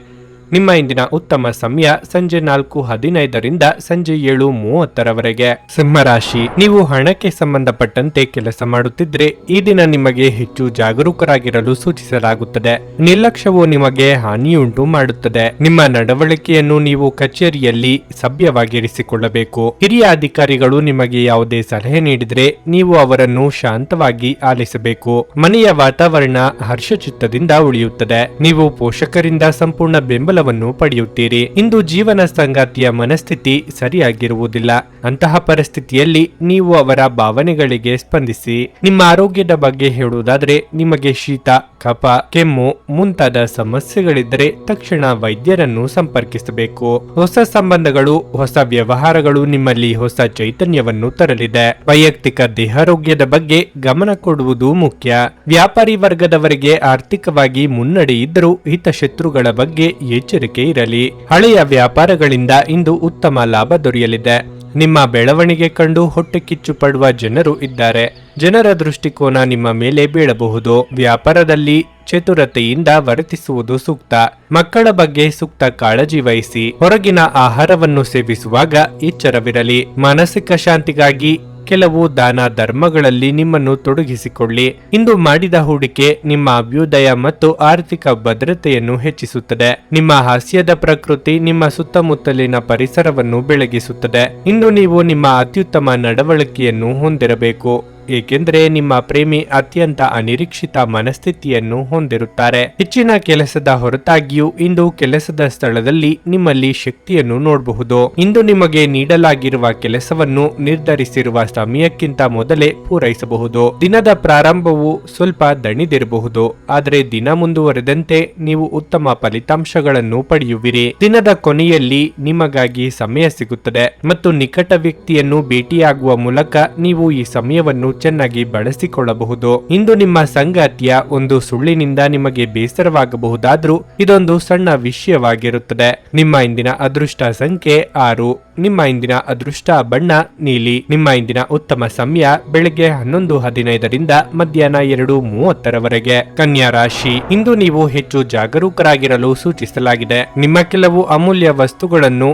Speaker 1: ನಿಮ್ಮ ಇಂದಿನ ಉತ್ತಮ ಸಮಯ ಸಂಜೆ 4:15 ಸಂಜೆ 7:30 ಸಿಂಹರಾಶಿ, ನೀವು ಹಣಕ್ಕೆ ಸಂಬಂಧಪಟ್ಟಂತೆ ಕೆಲಸ ಮಾಡುತ್ತಿದ್ರೆ ಈ ದಿನ ನಿಮಗೆ ಹೆಚ್ಚು ಜಾಗರೂಕರಾಗಿರಲು ಸೂಚಿಸಲಾಗುತ್ತದೆ. ನಿರ್ಲಕ್ಷ್ಯವು ನಿಮಗೆ ಹಾನಿಯುಂಟು ಮಾಡುತ್ತದೆ. ನಿಮ್ಮ ನಡವಳಿಕೆಯನ್ನು ನೀವು ಕಚೇರಿಯಲ್ಲಿ ಸಭ್ಯವಾಗಿರಿಸಿಕೊಳ್ಳಬೇಕು. ಹಿರಿಯ ಅಧಿಕಾರಿಗಳು ನಿಮಗೆ ಯಾವುದೇ ಸಲಹೆ ನೀಡಿದ್ರೆ ನೀವು ಅವರನ್ನು ಶಾಂತವಾಗಿ ಆಲಿಸಬೇಕು. ಮನೆಯ ವಾತಾವರಣ ಹರ್ಷಚಿತ್ತದಿಂದ ಉಳಿಯುತ್ತದೆ. ನೀವು ಪೋಷಕರಿಂದ ಸಂಪೂರ್ಣ ಬೆಂಬಲ ಪಡೆಯುತ್ತೀರಿ. ಇಂದು ಜೀವನ ಸಂಗಾತಿಯ ಮನಸ್ಥಿತಿ ಸರಿಯಾಗಿರುವುದಿಲ್ಲ. ಅಂತಹ ಪರಿಸ್ಥಿತಿಯಲ್ಲಿ ನೀವು ಅವರ ಭಾವನೆಗಳಿಗೆ ಸ್ಪಂದಿಸಿ. ನಿಮ್ಮ ಆರೋಗ್ಯದ ಬಗ್ಗೆ ಹೇಳುವುದಾದ್ರೆ ನಿಮಗೆ ಶೀತ, ಕಫ, ಕೆಮ್ಮು ಮುಂತಾದ ಸಮಸ್ಯೆಗಳಿದ್ದರೆ ತಕ್ಷಣ ವೈದ್ಯರನ್ನು ಸಂಪರ್ಕಿಸಬೇಕು. ಹೊಸ ಸಂಬಂಧಗಳು, ಹೊಸ ವ್ಯವಹಾರಗಳು ನಿಮ್ಮಲ್ಲಿ ಹೊಸ ಚೈತನ್ಯವನ್ನು ತರಲಿದೆ. ವೈಯಕ್ತಿಕ ದೇಹಾರೋಗ್ಯದ ಬಗ್ಗೆ ಗಮನ ಕೊಡುವುದು ಮುಖ್ಯ. ವ್ಯಾಪಾರಿ ವರ್ಗದವರಿಗೆ ಆರ್ಥಿಕವಾಗಿ ಮುನ್ನಡೆ ಇದ್ದರೂ ಹಿತಶತ್ರುಗಳ ಬಗ್ಗೆ ಎಚ್ಚರಿಕೆ ಇರಲಿ. ಹಳೆಯ ವ್ಯಾಪಾರಗಳಿಂದ ಇಂದು ಉತ್ತಮ ಲಾಭ ದೊರೆಯಲಿದೆ. ನಿಮ್ಮ ಬೆಳವಣಿಗೆ ಕಂಡು ಹೊಟ್ಟೆ ಕಿಚ್ಚು ಪಡುವ ಜನರು ಇದ್ದಾರೆ. ಜನರ ದೃಷ್ಟಿಕೋನ ನಿಮ್ಮ ಮೇಲೆ ಬೀಳಬಹುದು. ವ್ಯಾಪಾರದಲ್ಲಿ ಚತುರತೆಯಿಂದ ವರ್ತಿಸುವುದು ಸೂಕ್ತ. ಮಕ್ಕಳ ಬಗ್ಗೆ ಸೂಕ್ತ ಕಾಳಜಿ ವಹಿಸಿ. ಹೊರಗಿನ ಆಹಾರವನ್ನು ಸೇವಿಸುವಾಗ ಎಚ್ಚರವಿರಲಿ. ಮಾನಸಿಕ ಶಾಂತಿಗಾಗಿ ಕೆಲವು ದಾನ ಧರ್ಮಗಳಲ್ಲಿ ನಿಮ್ಮನ್ನು ತೊಡಗಿಸಿಕೊಳ್ಳಿ. ಇಂದು ಮಾಡಿದ ಹೂಡಿಕೆ ನಿಮ್ಮ ಅಭ್ಯುದಯ ಮತ್ತು ಆರ್ಥಿಕ ಭದ್ರತೆಯನ್ನು ಹೆಚ್ಚಿಸುತ್ತದೆ. ನಿಮ್ಮ ಹಾಸ್ಯದ ಪ್ರಕೃತಿ ನಿಮ್ಮ ಸುತ್ತಮುತ್ತಲಿನ ಪರಿಸರವನ್ನು ಬೆಳಗಿಸುತ್ತದೆ. ಇಂದು ನೀವು ನಿಮ್ಮ ಅತ್ಯುತ್ತಮ ನಡವಳಿಕೆಯನ್ನು ಹೊಂದಿರಬೇಕು, ಏಕೆಂದರೆ ನಿಮ್ಮ ಪ್ರೇಮಿ ಅತ್ಯಂತ ಅನಿರೀಕ್ಷಿತ ಮನಸ್ಥಿತಿಯನ್ನು ಹೊಂದಿರುತ್ತಾರೆ. ಹೆಚ್ಚಿನ ಕೆಲಸದ ಹೊರತಾಗಿಯೂ ಇಂದು ಕೆಲಸದ ಸ್ಥಳದಲ್ಲಿ ನಿಮ್ಮಲ್ಲಿ ಶಕ್ತಿಯನ್ನು ನೋಡಬಹುದು. ಇಂದು ನಿಮಗೆ ನೀಡಲಾಗಿರುವ ಕೆಲಸವನ್ನು ನಿರ್ಧರಿಸಿರುವ ಸಮಯಕ್ಕಿಂತ ಮೊದಲೇ ಪೂರೈಸಬಹುದು. ದಿನದ ಪ್ರಾರಂಭವು ಸ್ವಲ್ಪ ದಣಿದಿರಬಹುದು, ಆದರೆ ದಿನ ಮುಂದುವರೆದಂತೆ ನೀವು ಉತ್ತಮ ಫಲಿತಾಂಶಗಳನ್ನು ಪಡೆಯುವಿರಿ. ದಿನದ ಕೊನೆಯಲ್ಲಿ ನಿಮಗಾಗಿ ಸಮಯ ಸಿಗುತ್ತದೆ ಮತ್ತು ನಿಕಟ ವ್ಯಕ್ತಿಯನ್ನು ಭೇಟಿಯಾಗುವ ಮೂಲಕ ನೀವು ಈ ಸಮಯವನ್ನು ಚೆನ್ನಾಗಿ ಬಳಸಿಕೊಳ್ಳಬಹುದು. ಇಂದು ನಿಮ್ಮ ಸಂಗಾತಿಯ ಒಂದು ಸುಳ್ಳಿನಿಂದ ನಿಮಗೆ ಬೇಸರವಾಗಬಹುದಾದ್ರೂ ಇದೊಂದು ಸಣ್ಣ ವಿಷಯವಾಗಿರುತ್ತದೆ. ನಿಮ್ಮ ಇಂದಿನ ಅದೃಷ್ಟ ಸಂಖ್ಯೆ 6. ನಿಮ್ಮ ಇಂದಿನ ಅದೃಷ್ಟ ಬಣ್ಣ ನೀಲಿ. ನಿಮ್ಮ ಇಂದಿನ ಉತ್ತಮ ಸಮಯ ಬೆಳಗ್ಗೆ 11:15 ಮಧ್ಯಾಹ್ನ 2:30 ಕನ್ಯಾ ರಾಶಿ, ಇಂದು ನೀವು ಹೆಚ್ಚು ಜಾಗರೂಕರಾಗಿರಲು ಸೂಚಿಸಲಾಗಿದೆ. ನಿಮ್ಮ ಕೆಲವು ಅಮೂಲ್ಯ ವಸ್ತುಗಳನ್ನು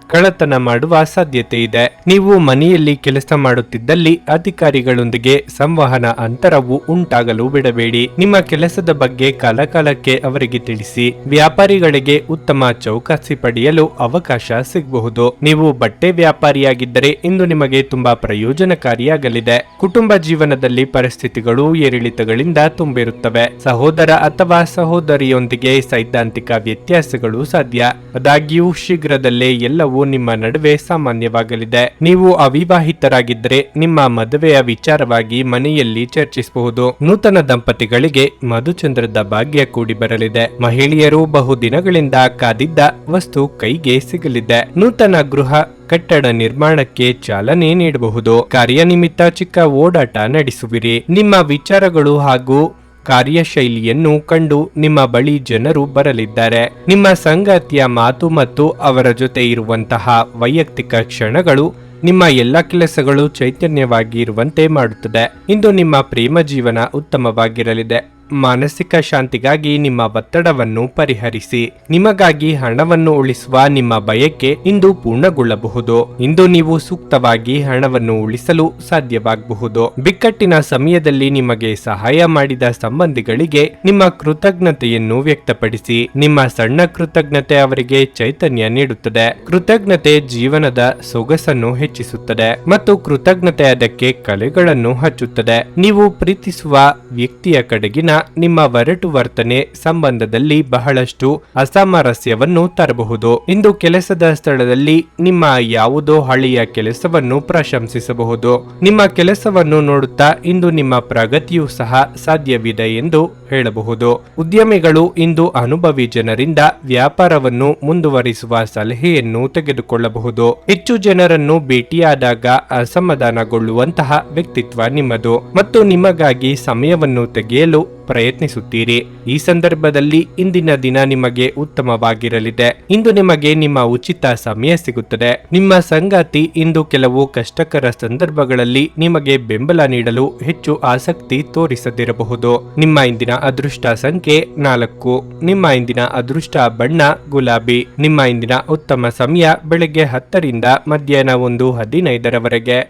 Speaker 1: ಕಳ್ಳತನ ಮಾಡುವ ಸಾಧ್ಯತೆ ಇದೆ. ನೀವು ಮನೆಯಲ್ಲಿ ಕೆಲಸ ಮಾಡುತ್ತಿದ್ದಲ್ಲಿ ಅಧಿಕಾರಿಗಳೊಂದಿಗೆ ಸಂವಹನ ಅಂತರವು ಉಂಟಾಗಲು ಬಿಡಬೇಡಿ. ನಿಮ್ಮ ಕೆಲಸದ ಬಗ್ಗೆ ಕಾಲಕಾಲಕ್ಕೆ ಅವರಿಗೆ ತಿಳಿಸಿ. ವ್ಯಾಪಾರಿಗಳಿಗೆ ಉತ್ತಮ ಚೌಕಾಸಿ ಪಡೆಯಲು ಅವಕಾಶ ಸಿಗಬಹುದು. ನೀವು ಬಟ್ಟೆ ವ್ಯಾಪಾರಿಯಾಗಿದ್ದರೆ ಇಂದು ನಿಮಗೆ ತುಂಬಾ ಪ್ರಯೋಜನಕಾರಿಯಾಗಲಿದೆ. ಕುಟುಂಬ ಜೀವನದಲ್ಲಿ ಪರಿಸ್ಥಿತಿಗಳು ಏರಿಳಿತಗಳಿಂದ ತುಂಬಿರುತ್ತವೆ. ಸಹೋದರ ಅಥವಾ ಸಹೋದರಿಯೊಂದಿಗೆ ಸೈದ್ಧಾಂತಿಕ ವ್ಯತ್ಯಾಸಗಳು ಸಾಧ್ಯ. ಆದಾಗ್ಯೂ ಶೀಘ್ರದಲ್ಲೇ ಎಲ್ಲವೂ ನಿಮ್ಮ ನಡುವೆ ಸಾಮಾನ್ಯವಾಗಲಿದೆ. ನೀವು ಅವಿವಾಹಿತರಾಗಿದ್ದರೆ ನಿಮ್ಮ ಮದುವೆಯ ವಿಚಾರವಾಗಿ ಮನೆಯಲ್ಲಿ ಚರ್ಚಿಸಬಹುದು. ನೂತನ ದಂಪತಿಗಳಿಗೆ ಮಧುಚಂದ್ರದ ಭಾಗ್ಯ ಕೂಡಿ ಬರಲಿದೆ. ಮಹಿಳೆಯರು ಬಹುದಿನಗಳಿಂದ ಕಾದಿದ್ದ ವಸ್ತು ಕೈಗೆ ಸಿಗಲಿದೆ. ನೂತನ ಗೃಹ ಕಟ್ಟಡ ನಿರ್ಮಾಣಕ್ಕೆ ಚಾಲನೆ ನೀಡಬಹುದು. ಕಾರ್ಯನಿಮಿತ್ತ ಚಿಕ್ಕ ಓಡಾಟ ನಡೆಸುವಿರಿ. ನಿಮ್ಮ ವಿಚಾರಗಳು ಹಾಗೂ ಕಾರ್ಯಶೈಲಿಯನ್ನು ಕಂಡು ನಿಮ್ಮ ಬಳಿ ಜನರು ಬರಲಿದ್ದಾರೆ. ನಿಮ್ಮ ಸಂಗಾತಿಯ ಮಾತು ಮತ್ತು ಅವರ ಜೊತೆ ಇರುವಂತಹ ವೈಯಕ್ತಿಕ ಕ್ಷಣಗಳು ನಿಮ್ಮ ಎಲ್ಲ ಕೆಲಸಗಳು ಚೈತನ್ಯವಾಗಿ ಇರುವಂತೆ ಮಾಡುತ್ತದೆ. ಇಂದು ನಿಮ್ಮ ಪ್ರೇಮ ಜೀವನ ಉತ್ತಮವಾಗಿರಲಿದೆ. ಮಾನಸಿಕ ಶಾಂತಿಗಾಗಿ ನಿಮ್ಮ ಒತ್ತಡವನ್ನು ಪರಿಹರಿಸಿ. ನಿಮಗಾಗಿ ಹಣವನ್ನು ಉಳಿಸುವ ನಿಮ್ಮ ಬಯಕೆ ಇಂದು ಪೂರ್ಣಗೊಳ್ಳಬಹುದು. ಇಂದು ನೀವು ಸೂಕ್ತವಾಗಿ ಹಣವನ್ನು ಉಳಿಸಲು ಸಾಧ್ಯವಾಗಬಹುದು. ಬಿಕ್ಕಟ್ಟಿನ ಸಮಯದಲ್ಲಿ ನಿಮಗೆ ಸಹಾಯ ಮಾಡಿದ ಸಂಬಂಧಿಗಳಿಗೆ ನಿಮ್ಮ ಕೃತಜ್ಞತೆಯನ್ನು ವ್ಯಕ್ತಪಡಿಸಿ. ನಿಮ್ಮ ಸಣ್ಣ ಕೃತಜ್ಞತೆ ಅವರಿಗೆ ಚೈತನ್ಯ ನೀಡುತ್ತದೆ. ಕೃತಜ್ಞತೆ ಜೀವನದ ಸೊಗಸನ್ನು ಹೆಚ್ಚಿಸುತ್ತದೆ ಮತ್ತು ಕೃತಜ್ಞತೆ ಅದಕ್ಕೆ ಕಲೆಗಳನ್ನು ಹಚ್ಚುತ್ತದೆ. ನೀವು ಪ್ರೀತಿಸುವ ವ್ಯಕ್ತಿಯ ಕಡೆಗಿನ ನಿಮ್ಮ ಒರಟು ವರ್ತನೆ ಸಂಬಂಧದಲ್ಲಿ ಬಹಳಷ್ಟು ಅಸಾಮರಸ್ಯವನ್ನು ತರಬಹುದು. ಇಂದು ಕೆಲಸದ ಸ್ಥಳದಲ್ಲಿ ನಿಮ್ಮ ಯಾವುದೋ ಹಳೆಯ ಕೆಲಸವನ್ನು ಪ್ರಶಂಸಿಸಬಹುದು. ನಿಮ್ಮ ಕೆಲಸವನ್ನು ನೋಡುತ್ತಾ ಇಂದು ನಿಮ್ಮ ಪ್ರಗತಿಯೂ ಸಹ ಸಾಧ್ಯವಿದೆ ಎಂದು ಹೇಳಬಹುದು. ಉದ್ಯಮಿಗಳು ಇಂದು ಅನುಭವಿ ಜನರಿಂದ ವ್ಯಾಪಾರವನ್ನು ಮುಂದುವರಿಸುವ ಸಲಹೆಯನ್ನು ತೆಗೆದುಕೊಳ್ಳಬಹುದು. ಹೆಚ್ಚು ಜನರನ್ನು ಭೇಟಿಯಾದಾಗ ಅಸಮಾಧಾನಗೊಳ್ಳುವಂತಹ ವ್ಯಕ್ತಿತ್ವ ನಿಮ್ಮದು ಮತ್ತು ನಿಮಗಾಗಿ ಸಮಯವನ್ನು ತೆಗೆಯಲು ಪ್ರಯತ್ನಿಸುತ್ತೀರಿ. ಈ ಸಂದರ್ಭದಲ್ಲಿ ಇಂದಿನ ದಿನ ನಿಮಗೆ ಉತ್ತಮವಾಗಿರಲಿದೆ. ಇಂದು ನಿಮಗೆ ನಿಮ್ಮ ಉಚಿತ ಸಮಯ ಸಿಗುತ್ತದೆ. ನಿಮ್ಮ ಸಂಗಾತಿ ಇಂದು ಕೆಲವು ಕಷ್ಟಕರ ಸಂದರ್ಭಗಳಲ್ಲಿ ನಿಮಗೆ ಬೆಂಬಲ ನೀಡಲು ಹೆಚ್ಚು ಆಸಕ್ತಿ ತೋರಿಸದಿರಬಹುದು. ನಿಮ್ಮ ಇಂದಿನ ಅದೃಷ್ಟ ಸಂಖ್ಯೆ 4. ನಿಮ್ಮ ಇಂದಿನ ಅದೃಷ್ಟ ಬಣ್ಣ ಗುಲಾಬಿ. ನಿಮ್ಮ ಇಂದಿನ ಉತ್ತಮ ಸಮಯ ಬೆಳಗ್ಗೆ 10 ರಿಂದ ಮಧ್ಯಾಹ್ನ 1:15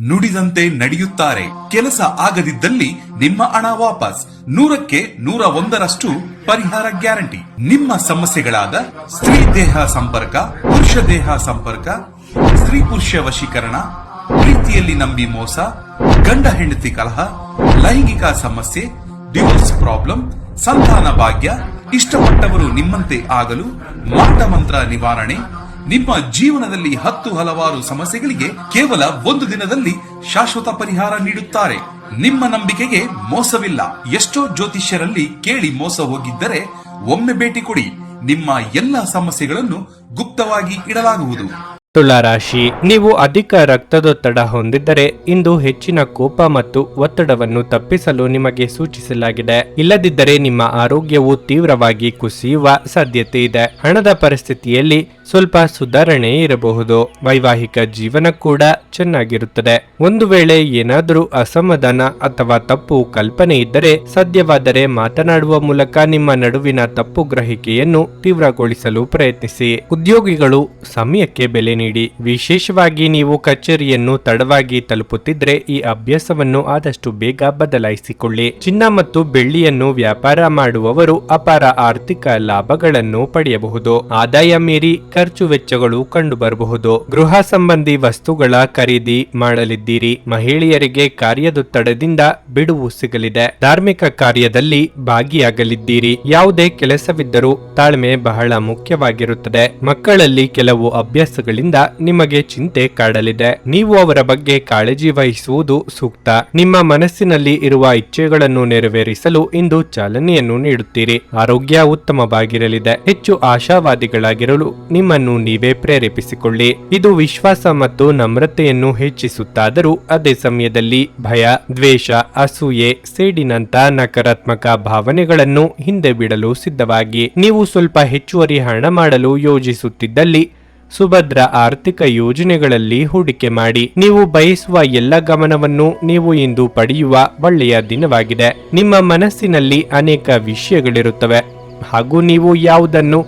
Speaker 2: ನುಡಿದಂತೆ ನಡೆಯುತ್ತಾರೆ. ಕೆಲಸ ಆಗದಿದ್ದಲ್ಲಿ ನಿಮ್ಮ ಹಣ ವಾಪಸ್. 100ಕ್ಕೆ 101ರಷ್ಟು ಪರಿಹಾರ ಗ್ಯಾರಂಟಿ. ನಿಮ್ಮ ಸಮಸ್ಯೆಗಳಾದ ಸ್ತ್ರೀ ದೇಹ ಸಂಪರ್ಕ, ಪುರುಷ ದೇಹ ಸಂಪರ್ಕ, ಸ್ತ್ರೀ ಪುರುಷ ವಶೀಕರಣ, ಪ್ರೀತಿಯಲ್ಲಿ ನಂಬಿ ಮೋಸ, ಗಂಡ ಹೆಂಡತಿ ಕಲಹ, ಲೈಂಗಿಕ ಸಮಸ್ಯೆ, ಡಿವೋರ್ಸ್ ಪ್ರಾಬ್ಲಮ್, ಸಂತಾನ ಭಾಗ್ಯ, ಇಷ್ಟಪಟ್ಟವರು ನಿಮ್ಮಂತೆ ಆಗಲು, ಮಾಟ ಮಂತ್ರ ನಿವಾರಣೆ, ನಿಮ್ಮ ಜೀವನದಲ್ಲಿ 10 ಹಲವಾರು ಸಮಸ್ಯೆಗಳಿಗೆ ಕೇವಲ 1 ದಿನದಲ್ಲಿ ಶಾಶ್ವತ ಪರಿಹಾರ ನೀಡುತ್ತಾರೆ. ನಿಮ್ಮ ನಂಬಿಕೆಗೆ ಮೋಸವಿಲ್ಲ. ಎಷ್ಟೋ ಜ್ಯೋತಿಷ್ಯರಲ್ಲಿ ಕೇಳಿ ಮೋಸ ಹೋಗಿದ್ದರೆ ಒಮ್ಮೆ ಭೇಟಿ ಕೊಡಿ. ನಿಮ್ಮ ಎಲ್ಲ ಸಮಸ್ಯೆಗಳನ್ನು ಗುಪ್ತವಾಗಿ ಇಡಲಾಗುವುದು.
Speaker 1: ತುಲಾ ರಾಶಿ, ನೀವು ಅಧಿಕ ರಕ್ತದೊತ್ತಡ ಹೊಂದಿದ್ದರೆ ಇಂದು ಹೆಚ್ಚಿನ ಕೋಪ ಮತ್ತು ಒತ್ತಡವನ್ನು ತಪ್ಪಿಸಲು ನಿಮಗೆ ಸೂಚಿಸಲಾಗಿದೆ. ಇಲ್ಲದಿದ್ದರೆ ನಿಮ್ಮ ಆರೋಗ್ಯವು ತೀವ್ರವಾಗಿ ಕುಸಿಯುವ ಸಾಧ್ಯತೆ ಇದೆ. ಹಣದ ಪರಿಸ್ಥಿತಿಯಲ್ಲಿ ಸ್ವಲ್ಪ ಸುಧಾರಣೆ ಇರಬಹುದು. ವೈವಾಹಿಕ ಜೀವನ ಕೂಡ ಚೆನ್ನಾಗಿರುತ್ತದೆ. ಒಂದು ವೇಳೆ ಏನಾದರೂ ಅಸಮಾಧಾನ ಅಥವಾ ತಪ್ಪು ಕಲ್ಪನೆ ಇದ್ದರೆ ಸಾಧ್ಯವಾದರೆ ಮಾತನಾಡುವ ಮೂಲಕ ನಿಮ್ಮ ನಡುವಿನ ತಪ್ಪು ಗ್ರಹಿಕೆಯನ್ನು ತೀವ್ರಗೊಳಿಸಲು ಪ್ರಯತ್ನಿಸಿ. ಉದ್ಯೋಗಿಗಳು ಸಮಯಕ್ಕೆ ಬೆಲೆ ನೀಡಿ. ವಿಶೇಷವಾಗಿ ನೀವು ಕಚೇರಿಯನ್ನು ತಡವಾಗಿ ತಲುಪುತ್ತಿದ್ರೆ ಈ ಅಭ್ಯಾಸವನ್ನು ಆದಷ್ಟು ಬೇಗ ಬದಲಾಯಿಸಿಕೊಳ್ಳಿ. ಚಿನ್ನ ಮತ್ತು ಬೆಳ್ಳಿಯನ್ನು ವ್ಯಾಪಾರ ಮಾಡುವವರು ಅಪಾರ ಆರ್ಥಿಕ ಲಾಭಗಳನ್ನು ಪಡೆಯಬಹುದು. ಆದಾಯ ಮೀರಿ ಖರ್ಚು ವೆಚ್ಚಗಳು ಕಂಡುಬರಬಹುದು. ಗೃಹ ಸಂಬಂಧಿ ವಸ್ತುಗಳ ಖರೀದಿ ಮಾಡಲಿದ್ದೀರಿ. ಮಹಿಳೆಯರಿಗೆ ಕಾರ್ಯದೊತ್ತಡದಿಂದ ಬಿಡುವು ಸಿಗಲಿದೆ. ಧಾರ್ಮಿಕ ಕಾರ್ಯದಲ್ಲಿ ಭಾಗಿಯಾಗಲಿದ್ದೀರಿ. ಯಾವುದೇ ಕೆಲಸವಿದ್ದರೂ ತಾಳ್ಮೆ ಬಹಳ ಮುಖ್ಯವಾಗಿರುತ್ತದೆ. ಮಕ್ಕಳಲ್ಲಿ ಕೆಲವು ಅಭ್ಯಾಸಗಳಿಂದ ನಿಮಗೆ ಚಿಂತೆ ಕಾಡಲಿದೆ. ನೀವು ಅವರ ಬಗ್ಗೆ ಕಾಳಜಿ ವಹಿಸುವುದು ಸೂಕ್ತ. ನಿಮ್ಮ ಮನಸ್ಸಿನಲ್ಲಿ ಇರುವ ಇಚ್ಛೆಗಳನ್ನು ನೆರವೇರಿಸಲು ಇಂದು ಚಾಲನೆಯನ್ನು ನೀಡುತ್ತೀರಿ. ಆರೋಗ್ಯ ಉತ್ತಮವಾಗಿರಲಿದೆ. ಹೆಚ್ಚು ಆಶಾವಾದಿಗಳಾಗಿರಲು ನಿಮ್ಮನ್ನು ನೀವೇ ಪ್ರೇರೇಪಿಸಿಕೊಳ್ಳಿ. ಇದು ವಿಶ್ವಾಸ ಮತ್ತು ನಮ್ರತೆಯನ್ನು ಹೆಚ್ಚಿಸುತ್ತಾದರೂ ಅದೇ ಸಮಯದಲ್ಲಿ ಭಯ, ದ್ವೇಷ, ಅಸೂಯೆ, ಸೇಡಿನಂತ ನಕಾರಾತ್ಮಕ ಭಾವನೆಗಳನ್ನು ಹಿಂದೆ ಬಿಡಲು ಸಿದ್ಧವಾಗಿ. ನೀವು ಸ್ವಲ್ಪ ಹೆಚ್ಚುವರಿ ಹಣ ಮಾಡಲು ಯೋಜಿಸುತ್ತಿದ್ದಲ್ಲಿ ಸುಭದ್ರ ಆರ್ಥಿಕ ಯೋಜನೆಗಳಲ್ಲಿ ಹೂಡಿಕೆ ಮಾಡಿ. ನೀವು ಬಯಸುವ ಎಲ್ಲ ಗಮನವನ್ನು ನೀವು ಇಂದು ಪಡೆಯುವ ಒಳ್ಳೆಯ ದಿನವಾಗಿದೆ. ನಿಮ್ಮ ಮನಸ್ಸಿನಲ್ಲಿ ಅನೇಕ ವಿಷಯಗಳಿರುತ್ತವೆ ಹಾಗೂ ನೀವು ಯಾವುದನ್ನು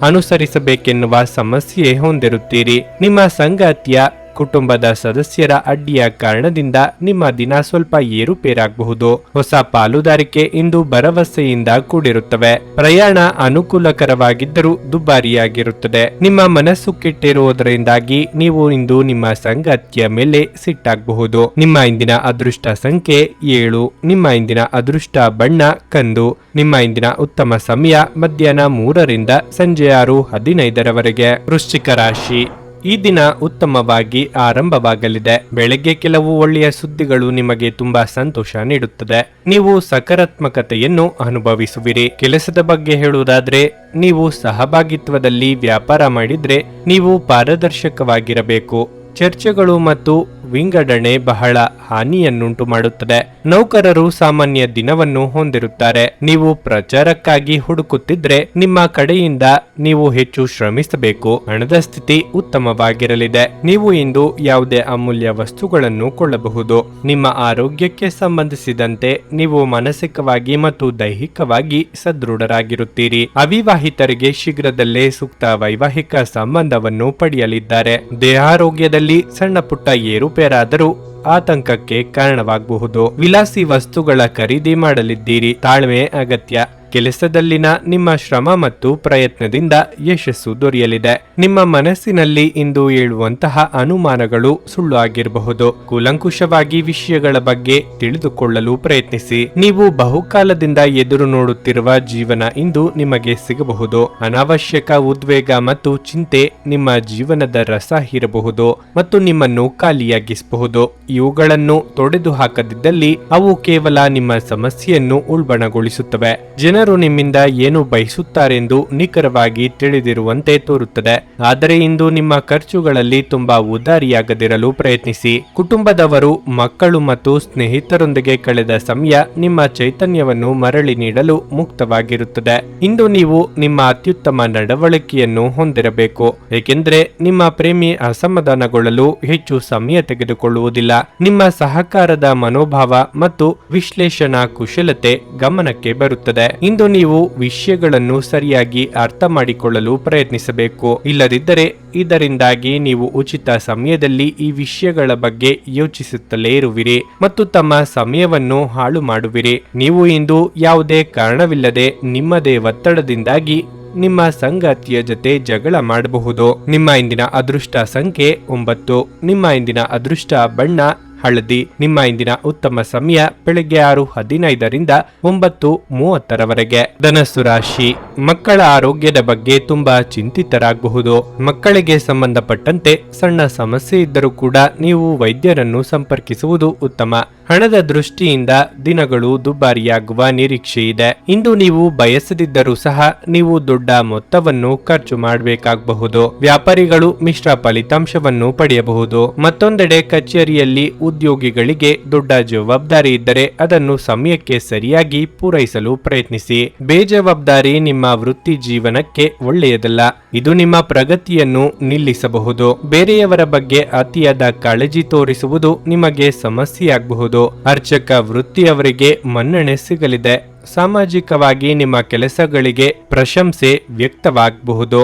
Speaker 1: ಅನುಸರಿಸಬೇಕೆನ್ನುವ ಸಮಸ್ಯೆ ಹೊಂದಿರುತ್ತೀರಿ. ನಿಮ್ಮ ಸಂಗಾತಿಯ ಕುಟುಂಬದ ಸದಸ್ಯರ ಅಡ್ಡಿಯ ಕಾರಣದಿಂದ ನಿಮ್ಮ ದಿನ ಸ್ವಲ್ಪ ಏರುಪೇರಾಗಬಹುದು. ಹೊಸ ಪಾಲುದಾರಿಕೆ ಇಂದು ಭರವಸೆಯಿಂದ ಕೂಡಿರುತ್ತವೆ. ಪ್ರಯಾಣ ಅನುಕೂಲಕರವಾಗಿದ್ದರೂ ದುಬಾರಿಯಾಗಿರುತ್ತದೆ. ನಿಮ್ಮ ಮನಸ್ಸು ಕೆಟ್ಟಿರುವುದರಿಂದಾಗಿ ನೀವು ಇಂದು ನಿಮ್ಮ ಸಂಗಾತಿಯ ಮೇಲೆ ಸಿಟ್ಟಾಗಬಹುದು. ನಿಮ್ಮ ಇಂದಿನ ಅದೃಷ್ಟ ಸಂಖ್ಯೆ 7. ನಿಮ್ಮ ಇಂದಿನ ಅದೃಷ್ಟ ಬಣ್ಣ ಕಂದು. ನಿಮ್ಮ ಇಂದಿನ ಉತ್ತಮ ಸಮಯ ಮಧ್ಯಾಹ್ನ 3 ರಿಂದ ಸಂಜೆ 6:15 ವೃಶ್ಚಿಕ ರಾಶಿ, ಈ ದಿನ ಉತ್ತಮವಾಗಿ ಆರಂಭವಾಗಲಿದೆ. ಬೆಳಗ್ಗೆ ಕೆಲವು ಒಳ್ಳೆಯ ಸುದ್ದಿಗಳು ನಿಮಗೆ ತುಂಬಾ ಸಂತೋಷ ನೀಡುತ್ತದೆ. ನೀವು ಸಕಾರಾತ್ಮಕತೆಯನ್ನು ಅನುಭವಿಸುವಿರಿ. ಕೆಲಸದ ಬಗ್ಗೆ ಹೇಳುವುದಾದ್ರೆ, ನೀವು ಸಹಭಾಗಿತ್ವದಲ್ಲಿ ವ್ಯಾಪಾರ ಮಾಡಿದ್ರೆ ನೀವು ಪಾರದರ್ಶಕವಾಗಿರಬೇಕು. ಚರ್ಚೆಗಳು ಮತ್ತು ವಿಂಗಡಣೆ ಬಹಳ ಹಾನಿಯನ್ನುಂಟು ಮಾಡುತ್ತದೆ. ನೌಕರರು ಸಾಮಾನ್ಯ ದಿನವನ್ನು ಹೊಂದಿರುತ್ತಾರೆ. ನೀವು ಪ್ರಚಾರಕ್ಕಾಗಿ ಹುಡುಕುತ್ತಿದ್ರೆ ನಿಮ್ಮ ಕಡೆಯಿಂದ ನೀವು ಹೆಚ್ಚು ಶ್ರಮಿಸಬೇಕು. ಹಣದ ಸ್ಥಿತಿ ಉತ್ತಮವಾಗಿರಲಿದೆ. ನೀವು ಇಂದು ಯಾವುದೇ ಅಮೂಲ್ಯ ವಸ್ತುಗಳನ್ನು ಕೊಳ್ಳಬಹುದು. ನಿಮ್ಮ ಆರೋಗ್ಯಕ್ಕೆ ಸಂಬಂಧಿಸಿದಂತೆ ನೀವು ಮಾನಸಿಕವಾಗಿ ಮತ್ತು ದೈಹಿಕವಾಗಿ ಸದೃಢರಾಗಿರುತ್ತೀರಿ. ಅವಿವಾಹಿತರಿಗೆ ಶೀಘ್ರದಲ್ಲೇ ಸೂಕ್ತ ವೈವಾಹಿಕ ಸಂಬಂಧವನ್ನು ಪಡೆಯಲಿದ್ದಾರೆ. ದೇಹಾರೋಗ್ಯದಲ್ಲಿ ಸಣ್ಣ ಪುಟ್ಟ ಏರುಪೇರಾದರೂ ಆತಂಕಕ್ಕೆ ಕಾರಣವಾಗಬಹುದು. ವಿಲಾಸಿ ವಸ್ತುಗಳ ಖರೀದಿ ಮಾಡಲಿದ್ದೀರಿ. ತಾಳ್ಮೆ ಅಗತ್ಯ. ಕೆಲಸದಲ್ಲಿನ ನಿಮ್ಮ ಶ್ರಮ ಮತ್ತು ಪ್ರಯತ್ನದಿಂದ ಯಶಸ್ಸು ದೊರೆಯಲಿದೆ. ನಿಮ್ಮ ಮನಸ್ಸಿನಲ್ಲಿ ಇಂದು ಏಳುವಂತಹ ಅನುಮಾನಗಳು ಸುಳ್ಳು ಆಗಿರಬಹುದು. ಕೂಲಂಕುಷವಾಗಿ ವಿಷಯಗಳ ಬಗ್ಗೆ ತಿಳಿದುಕೊಳ್ಳಲು ಪ್ರಯತ್ನಿಸಿ. ನೀವು ಬಹುಕಾಲದಿಂದ ಎದುರು ನೋಡುತ್ತಿರುವ ಜೀವನ ಇಂದು ನಿಮಗೆ ಸಿಗಬಹುದು. ಅನಾವಶ್ಯಕ ಉದ್ವೇಗ ಮತ್ತು ಚಿಂತೆ ನಿಮ್ಮ ಜೀವನದ ರಸ ಹೀರಬಹುದು ಮತ್ತು ನಿಮ್ಮನ್ನು ಖಾಲಿಯಾಗಿಸಬಹುದು. ಇವುಗಳನ್ನು ತೊಡೆದು ಹಾಕದಿದ್ದಲ್ಲಿ ಅವು ಕೇವಲ ನಿಮ್ಮ ಸಮಸ್ಯೆಯನ್ನು ಉಲ್ಬಣಗೊಳಿಸುತ್ತವೆ. ಜನರು ನಿಮ್ಮಿಂದ ಏನು ಬಯಸುತ್ತಾರೆಂದು ನಿಖರವಾಗಿ ತಿಳಿದಿರುವಂತೆ ತೋರುತ್ತದೆ. ಆದರೆ ಇಂದು ನಿಮ್ಮ ಖರ್ಚುಗಳಲ್ಲಿ ತುಂಬಾ ಉದಾರಿಯಾಗದಿರಲು ಪ್ರಯತ್ನಿಸಿ. ಕುಟುಂಬದವರು, ಮಕ್ಕಳು ಮತ್ತು ಸ್ನೇಹಿತರೊಂದಿಗೆ ಕಳೆದ ಸಮಯ ನಿಮ್ಮ ಚೈತನ್ಯವನ್ನು ಮರಳಿ ನೀಡಲು ಮುಕ್ತವಾಗಿರುತ್ತದೆ. ಇಂದು ನೀವು ನಿಮ್ಮ ಅತ್ಯುತ್ತಮ ನಡವಳಿಕೆಯನ್ನು ಹೊಂದಿರಬೇಕು, ಏಕೆಂದರೆ ನಿಮ್ಮ ಪ್ರೇಮಿ ಅಸಮಾಧಾನಗೊಳ್ಳಲು ಹೆಚ್ಚು ಸಮಯ ತೆಗೆದುಕೊಳ್ಳುವುದಿಲ್ಲ. ನಿಮ್ಮ ಸಹಕಾರದ ಮನೋಭಾವ ಮತ್ತು ವಿಶ್ಲೇಷಣಾ ಕುಶಲತೆ ಗಮನಕ್ಕೆ ಬರುತ್ತದೆ. ಇಂದು ನೀವು ವಿಷಯಗಳನ್ನು ಸರಿಯಾಗಿ ಅರ್ಥ ಮಾಡಿಕೊಳ್ಳಲು ಪ್ರಯತ್ನಿಸಬೇಕು. ಇಲ್ಲದಿದ್ದರೆ ಇದರಿಂದಾಗಿ ನೀವು ಉಚಿತ ಸಮಯದಲ್ಲಿ ಈ ವಿಷಯಗಳ ಬಗ್ಗೆ ಯೋಚಿಸುತ್ತಲೇ ಇರುವಿರಿ ಮತ್ತು ತಮ್ಮ ಸಮಯವನ್ನು ಹಾಳು ಮಾಡುವಿರಿ. ನೀವು ಇಂದು ಯಾವುದೇ ಕಾರಣವಿಲ್ಲದೆ ನಿಮ್ಮದೇ ಒತ್ತಡದಿಂದಾಗಿ ನಿಮ್ಮ ಸಂಗಾತಿಯ ಜೊತೆ ಜಗಳ ಮಾಡಬಹುದು. ನಿಮ್ಮ ಇಂದಿನ ಅದೃಷ್ಟ ಸಂಖ್ಯೆ 9. ನಿಮ್ಮ ಇಂದಿನ ಅದೃಷ್ಟ ಬಣ್ಣ ಹಳದಿ. ನಿಮ್ಮ ಇಂದಿನ ಉತ್ತಮ ಸಮಯ ಬೆಳಗ್ಗೆ 6:15ರಿಂದ 9:30ರವರೆಗೆ. ಧನಸ್ಸು ರಾಶಿ. ಮಕ್ಕಳ ಆರೋಗ್ಯದ ಬಗ್ಗೆ ತುಂಬಾ ಚಿಂತಿತರಾಗಬಹುದು. ಮಕ್ಕಳಿಗೆ ಸಂಬಂಧಪಟ್ಟಂತೆ ಸಣ್ಣ ಸಮಸ್ಯೆ ಇದ್ದರೂ ಕೂಡ ನೀವು ವೈದ್ಯರನ್ನು ಸಂಪರ್ಕಿಸುವುದು ಉತ್ತಮ. ಹಣದ ದೃಷ್ಟಿಯಿಂದ ದಿನಗಳು ದುಬಾರಿಯಾಗುವ ನಿರೀಕ್ಷೆ ಇದೆ. ಇಂದು ನೀವು ಬಯಸದಿದ್ದರೂ ಸಹ ನೀವು ದೊಡ್ಡ ಮೊತ್ತವನ್ನು ಖರ್ಚು ಮಾಡಬೇಕಾಗಬಹುದು. ವ್ಯಾಪಾರಿಗಳು ಮಿಶ್ರ ಫಲಿತಾಂಶವನ್ನು ಪಡೆಯಬಹುದು. ಮತ್ತೊಂದೆಡೆ ಕಚೇರಿಯಲ್ಲಿ ಉದ್ಯೋಗಿಗಳಿಗೆ ದೊಡ್ಡ ಜವಾಬ್ದಾರಿ ಇದ್ದರೆ ಅದನ್ನು ಸಮಯಕ್ಕೆ ಸರಿಯಾಗಿ ಪೂರೈಸಲು ಪ್ರಯತ್ನಿಸಿ. ಬೇಜವಾಬ್ದಾರಿ ನಿಮ್ಮ ವೃತ್ತಿ ಜೀವನಕ್ಕೆ ಒಳ್ಳೆಯದಲ್ಲ. ಇದು ನಿಮ್ಮ ಪ್ರಗತಿಯನ್ನು ನಿಲ್ಲಿಸಬಹುದು. ಬೇರೆಯವರ ಬಗ್ಗೆ ಅತಿಯಾದ ಕಾಳಜಿ ತೋರಿಸುವುದು ನಿಮಗೆ ಸಮಸ್ಯೆಯಾಗಬಹುದು. ಅರ್ಚಕ ವೃತ್ತಿಯವರಿಗೆ ಮನ್ನಣೆ ಸಿಗಲಿದೆ. ಸಾಮಾಜಿಕವಾಗಿ ನಿಮ್ಮ ಕೆಲಸಗಳಿಗೆ ಪ್ರಶಂಸೆ ವ್ಯಕ್ತವಾಗಬಹುದು.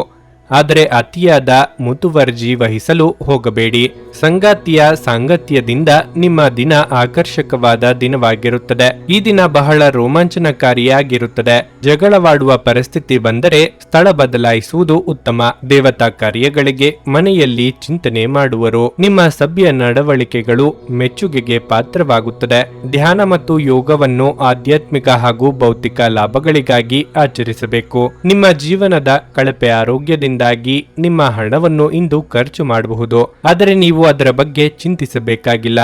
Speaker 1: ಆದರೆ ಅತಿಯಾದ ಮುತುವರ್ಜಿ ವಹಿಸಲು ಹೋಗಬೇಡಿ. ಸಂಗಾತಿಯ ಸಾಂಗತ್ಯದಿಂದ ನಿಮ್ಮ ದಿನ ಆಕರ್ಷಕವಾದ ದಿನವಾಗಿರುತ್ತದೆ. ಈ ದಿನ ಬಹಳ ರೋಮಾಂಚನಕಾರಿಯಾಗಿರುತ್ತದೆ. ಜಗಳವಾಡುವ ಪರಿಸ್ಥಿತಿ ಬಂದರೆ ಸ್ಥಳ ಬದಲಾಯಿಸುವುದು ಉತ್ತಮ. ದೇವತಾ ಕಾರ್ಯಗಳಿಗೆ ಮನೆಯಲ್ಲಿ ಚಿಂತನೆ ಮಾಡುವರು. ನಿಮ್ಮ ಸಭ್ಯ ನಡವಳಿಕೆಗಳು ಮೆಚ್ಚುಗೆಗೆ ಪಾತ್ರವಾಗುತ್ತದೆ. ಧ್ಯಾನ ಮತ್ತು ಯೋಗವನ್ನು ಆಧ್ಯಾತ್ಮಿಕ ಹಾಗೂ ಭೌತಿಕ ಲಾಭಗಳಿಗಾಗಿ ಆಚರಿಸಬೇಕು. ನಿಮ್ಮ ಜೀವನದ ಕಳಪೆ ಆರೋಗ್ಯದಿಂದ ನಿಮ್ಮ ಹಣವನ್ನು ಇಂದು ಖರ್ಚು ಮಾಡಬಹುದು. ಆದರೆ ನೀವು ಅದರ ಬಗ್ಗೆ ಚಿಂತಿಸಬೇಕಾಗಿಲ್ಲ,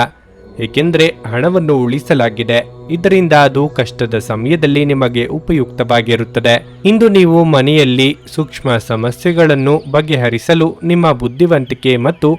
Speaker 1: ಏಕೆಂದರೆ ಹಣವನ್ನು ಉಳಿಸಲಾಗಿದೆ. ಇದರಿಂದ ಅದು ಕಷ್ಟದ ಸಮಯದಲ್ಲಿ ನಿಮಗೆ ಉಪಯುಕ್ತವಾಗಿರುತ್ತದೆ. ಇಂದು ನೀವು ಮನೆಯಲ್ಲಿ ಸೂಕ್ಷ್ಮ ಸಮಸ್ಯೆಗಳನ್ನು ಬಗೆಹರಿಸಲು ನಿಮ್ಮ ಬುದ್ಧಿವಂತಿಕೆ ಮತ್ತು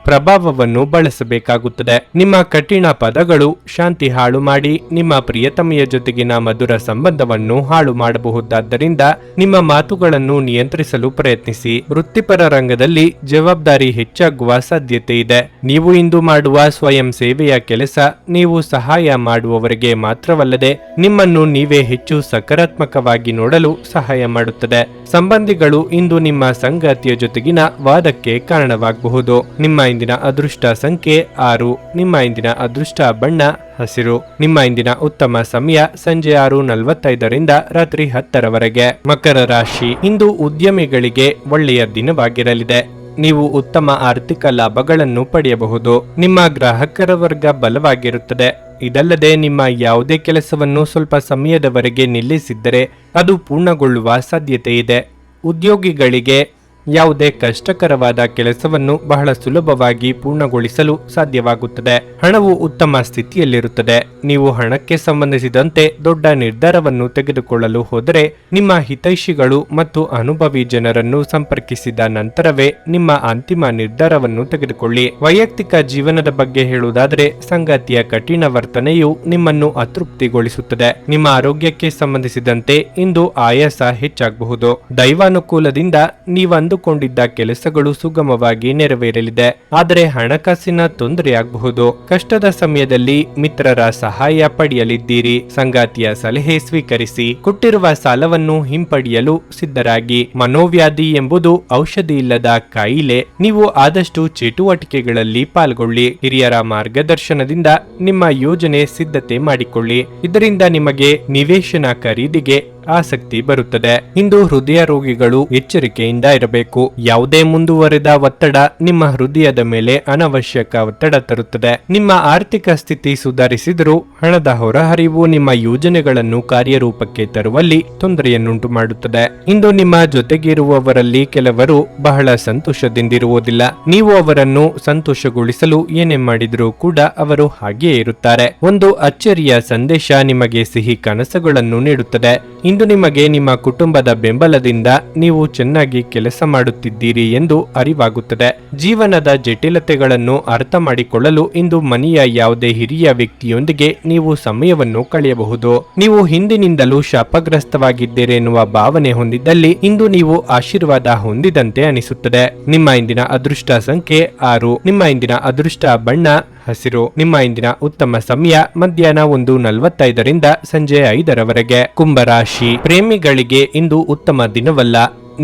Speaker 1: ಪ್ರಭಾವವನ್ನು ಬಳಸಬೇಕಾಗುತ್ತದೆ. ನಿಮ್ಮ ಕಠಿಣ ಪದಗಳು ಶಾಂತಿ ಹಾಳು ಮಾಡಿ ನಿಮ್ಮ ಪ್ರಿಯತಮೆಯ ಜೊತೆಗಿನ ಮಧುರ ಸಂಬಂಧವನ್ನು ಹಾಳು ಮಾಡಬಹುದಾದ್ದರಿಂದ ನಿಮ್ಮ ಮಾತುಗಳನ್ನು ನಿಯಂತ್ರಿಸಲು ಪ್ರಯತ್ನಿಸಿ. ವೃತ್ತಿಪರ ರಂಗದಲ್ಲಿ ಜವಾಬ್ದಾರಿ ಹೆಚ್ಚಾಗುವ ಸಾಧ್ಯತೆ ಇದೆ. ನೀವು ಇಂದು ಮಾಡುವ ಸ್ವಯಂ ಸೇವೆಯ ಕೆಲಸ ನೀವು ಸಹಾಯ ಮಾಡುವವರಿಗೆ ಮಾತ್ರವಲ್ಲದೆ ನಿಮ್ಮನ್ನು ನೀವೇ ಹೆಚ್ಚು ಸಕಾರಾತ್ಮಕವಾಗಿ ನೋಡಲು ಸಹಾಯ ಮಾಡುತ್ತದೆ. ಸಂಬಂಧಿಗಳು ಇಂದು ನಿಮ್ಮ ಸಂಗಾತಿಯ ಜೊತೆಗಿನ ವಾದಕ್ಕೆ ಕಾರಣವಾಗಬಹುದು. ನಿಮ್ಮ ಇಂದಿನ ಅದೃಷ್ಟ ಸಂಖ್ಯೆ 6. ನಿಮ್ಮ ಇಂದಿನ ಅದೃಷ್ಟ ಬಣ್ಣ ಹಸಿರು. ನಿಮ್ಮ ಇಂದಿನ ಉತ್ತಮ ಸಮಯ ಸಂಜೆ 6:45ರಿಂದ ರಾತ್ರಿ 10ರವರೆಗೆ. ಮಕರ ರಾಶಿ. ಇಂದು ಉದ್ಯಮಿಗಳಿಗೆ ಒಳ್ಳೆಯ ದಿನವಾಗಿರಲಿದೆ. ನೀವು ಉತ್ತಮ ಆರ್ಥಿಕ ಲಾಭಗಳನ್ನು ಪಡೆಯಬಹುದು. ನಿಮ್ಮ ಗ್ರಾಹಕರ ವರ್ಗ ಬಲವಾಗಿರುತ್ತದೆ. ಇದಲ್ಲದೆ ನಿಮ್ಮ ಯಾವುದೇ ಕೆಲಸವನ್ನು ಸ್ವಲ್ಪ ಸಮಯದವರೆಗೆ ನಿಲ್ಲಿಸಿದ್ದರೆ ಅದು ಪೂರ್ಣಗೊಳ್ಳುವ ಸಾಧ್ಯತೆ ಇದೆ. ಉದ್ಯೋಗಿಗಳಿಗೆ ಯಾವುದೇ ಕಷ್ಟಕರವಾದ ಕೆಲಸವನ್ನು ಬಹಳ ಸುಲಭವಾಗಿ ಪೂರ್ಣಗೊಳಿಸಲು ಸಾಧ್ಯವಾಗುತ್ತದೆ. ಹಣವು ಉತ್ತಮ ಸ್ಥಿತಿಯಲ್ಲಿರುತ್ತದೆ. ನೀವು ಹಣಕ್ಕೆ ಸಂಬಂಧಿಸಿದಂತೆ ದೊಡ್ಡ ನಿರ್ಧಾರವನ್ನು ತೆಗೆದುಕೊಳ್ಳಲು ಹೋದರೆ ನಿಮ್ಮ ಹಿತೈಷಿಗಳು ಮತ್ತು ಅನುಭವಿ ಜನರನ್ನು ಸಂಪರ್ಕಿಸಿದ ನಂತರವೇ ನಿಮ್ಮ ಅಂತಿಮ ನಿರ್ಧಾರವನ್ನು ತೆಗೆದುಕೊಳ್ಳಿ. ವೈಯಕ್ತಿಕ ಜೀವನದ ಬಗ್ಗೆ ಹೇಳುವುದಾದರೆ ಸಂಗಾತಿಯ ಕಠಿಣ ವರ್ತನೆಯು ನಿಮ್ಮನ್ನು ಅತೃಪ್ತಿಗೊಳಿಸುತ್ತದೆ. ನಿಮ್ಮ ಆರೋಗ್ಯಕ್ಕೆ ಸಂಬಂಧಿಸಿದಂತೆ ಇಂದು ಆಯಾಸ ಹೆಚ್ಚಾಗಬಹುದು. ದೈವಾನುಕೂಲದಿಂದ ನೀವು ಕೊಂಡಿದ್ದ ಕೆಲಸಗಳು ಸುಗಮವಾಗಿ ನೆರವೇರಲಿದೆ. ಆದರೆ ಹಣಕಾಸಿನ ತೊಂದರೆಯಾಗಬಹುದು. ಕಷ್ಟದ ಸಮಯದಲ್ಲಿ ಮಿತ್ರರ ಸಹಾಯ ಪಡೆಯಲಿದ್ದೀರಿ. ಸಂಗಾತಿಯ ಸಲಹೆ ಸ್ವೀಕರಿಸಿ. ಕೊಟ್ಟಿರುವ ಸಾಲವನ್ನು ಹಿಂಪಡೆಯಲು ಸಿದ್ಧರಾಗಿ. ಮನೋವ್ಯಾಧಿ ಎಂಬುದು ಔಷಧಿ ಇಲ್ಲದ ಕಾಯಿಲೆ. ನೀವು ಆದಷ್ಟು ಚಟುವಟಿಕೆಗಳಲ್ಲಿ ಪಾಲ್ಗೊಳ್ಳಿ. ಹಿರಿಯರ ಮಾರ್ಗದರ್ಶನದಿಂದ ನಿಮ್ಮ ಯೋಜನೆ ಸಿದ್ಧತೆ ಮಾಡಿಕೊಳ್ಳಿ. ಇದರಿಂದ ನಿಮಗೆ ನಿವೇಶನ ಖರೀದಿಗೆ ಆಸಕ್ತಿ ಬರುತ್ತದೆ. ಇಂದು ಹೃದಯ ರೋಗಿಗಳು ಎಚ್ಚರಿಕೆಯಿಂದ ಇರಬೇಕು. ಯಾವುದೇ ಮುಂದುವರೆದ ಒತ್ತಡ ನಿಮ್ಮ ಹೃದಯದ ಮೇಲೆ ಅನವಶ್ಯಕ ಒತ್ತಡ ತರುತ್ತದೆ. ನಿಮ್ಮ ಆರ್ಥಿಕ ಸ್ಥಿತಿ ಸುಧಾರಿಸಿದರೂ ಹಣದ ಹೊರಹರಿವು ನಿಮ್ಮ ಯೋಜನೆಗಳನ್ನು ಕಾರ್ಯರೂಪಕ್ಕೆ ತರುವಲ್ಲಿ ತೊಂದರೆಯನ್ನುಂಟು ಮಾಡುತ್ತದೆ. ಇಂದು ನಿಮ್ಮ ಜೊತೆಗಿರುವವರಲ್ಲಿ ಕೆಲವರು ಬಹಳ ಸಂತೋಷದಿಂದಿರುವುದಿಲ್ಲ. ನೀವು ಅವರನ್ನು ಸಂತೋಷಗೊಳಿಸಲು ಏನೇ ಮಾಡಿದರೂ ಕೂಡ ಅವರು ಹಾಗೆಯೇ ಇರುತ್ತಾರೆ. ಒಂದು ಅಚ್ಚರಿಯ ಸಂದೇಶ ನಿಮಗೆ ಸಿಹಿ ಕನಸುಗಳನ್ನು ನೀಡುತ್ತದೆ. ಇಂದು ನಿಮಗೆ ನಿಮ್ಮ ಕುಟುಂಬದ ಬೆಂಬಲದಿಂದ ನೀವು ಚೆನ್ನಾಗಿ ಕೆಲಸ ಮಾಡುತ್ತಿದ್ದೀರಿ ಎಂದು ಅರಿವಾಗುತ್ತದೆ. ಜೀವನದ ಜಟಿಲತೆಗಳನ್ನು ಅರ್ಥ ಮಾಡಿಕೊಳ್ಳಲು ಇಂದು ಮನೆಯ ಯಾವುದೇ ಹಿರಿಯ ವ್ಯಕ್ತಿಯೊಂದಿಗೆ ನೀವು ಸಮಯವನ್ನು ಕಳೆಯಬಹುದು. ನೀವು ಹಿಂದಿನಿಂದಲೂ ಶಾಪಗ್ರಸ್ತವಾಗಿದ್ದೀರಿ ಎನ್ನುವ ಭಾವನೆ ಹೊಂದಿದ್ದಲ್ಲಿ ಇಂದು ನೀವು ಆಶೀರ್ವಾದ ಹೊಂದಿದಂತೆ ಅನಿಸುತ್ತದೆ. ನಿಮ್ಮ ಇಂದಿನ ಅದೃಷ್ಟ ಸಂಖ್ಯೆ 6. ನಿಮ್ಮ ಇಂದಿನ ಅದೃಷ್ಟ ಬಣ್ಣ ಹಸಿರು. ನಿಮ್ಮ ಇಂದಿನ ಉತ್ತಮ ಸಮಯ ಮಧ್ಯಾಹ್ನ 1:45 ಸಂಜೆ 5 ಕುಂಭರಾಶಿ. ಪ್ರೇಮಿಗಳಿಗೆ ಇಂದು ಉತ್ತಮ ದಿನವಲ್ಲ.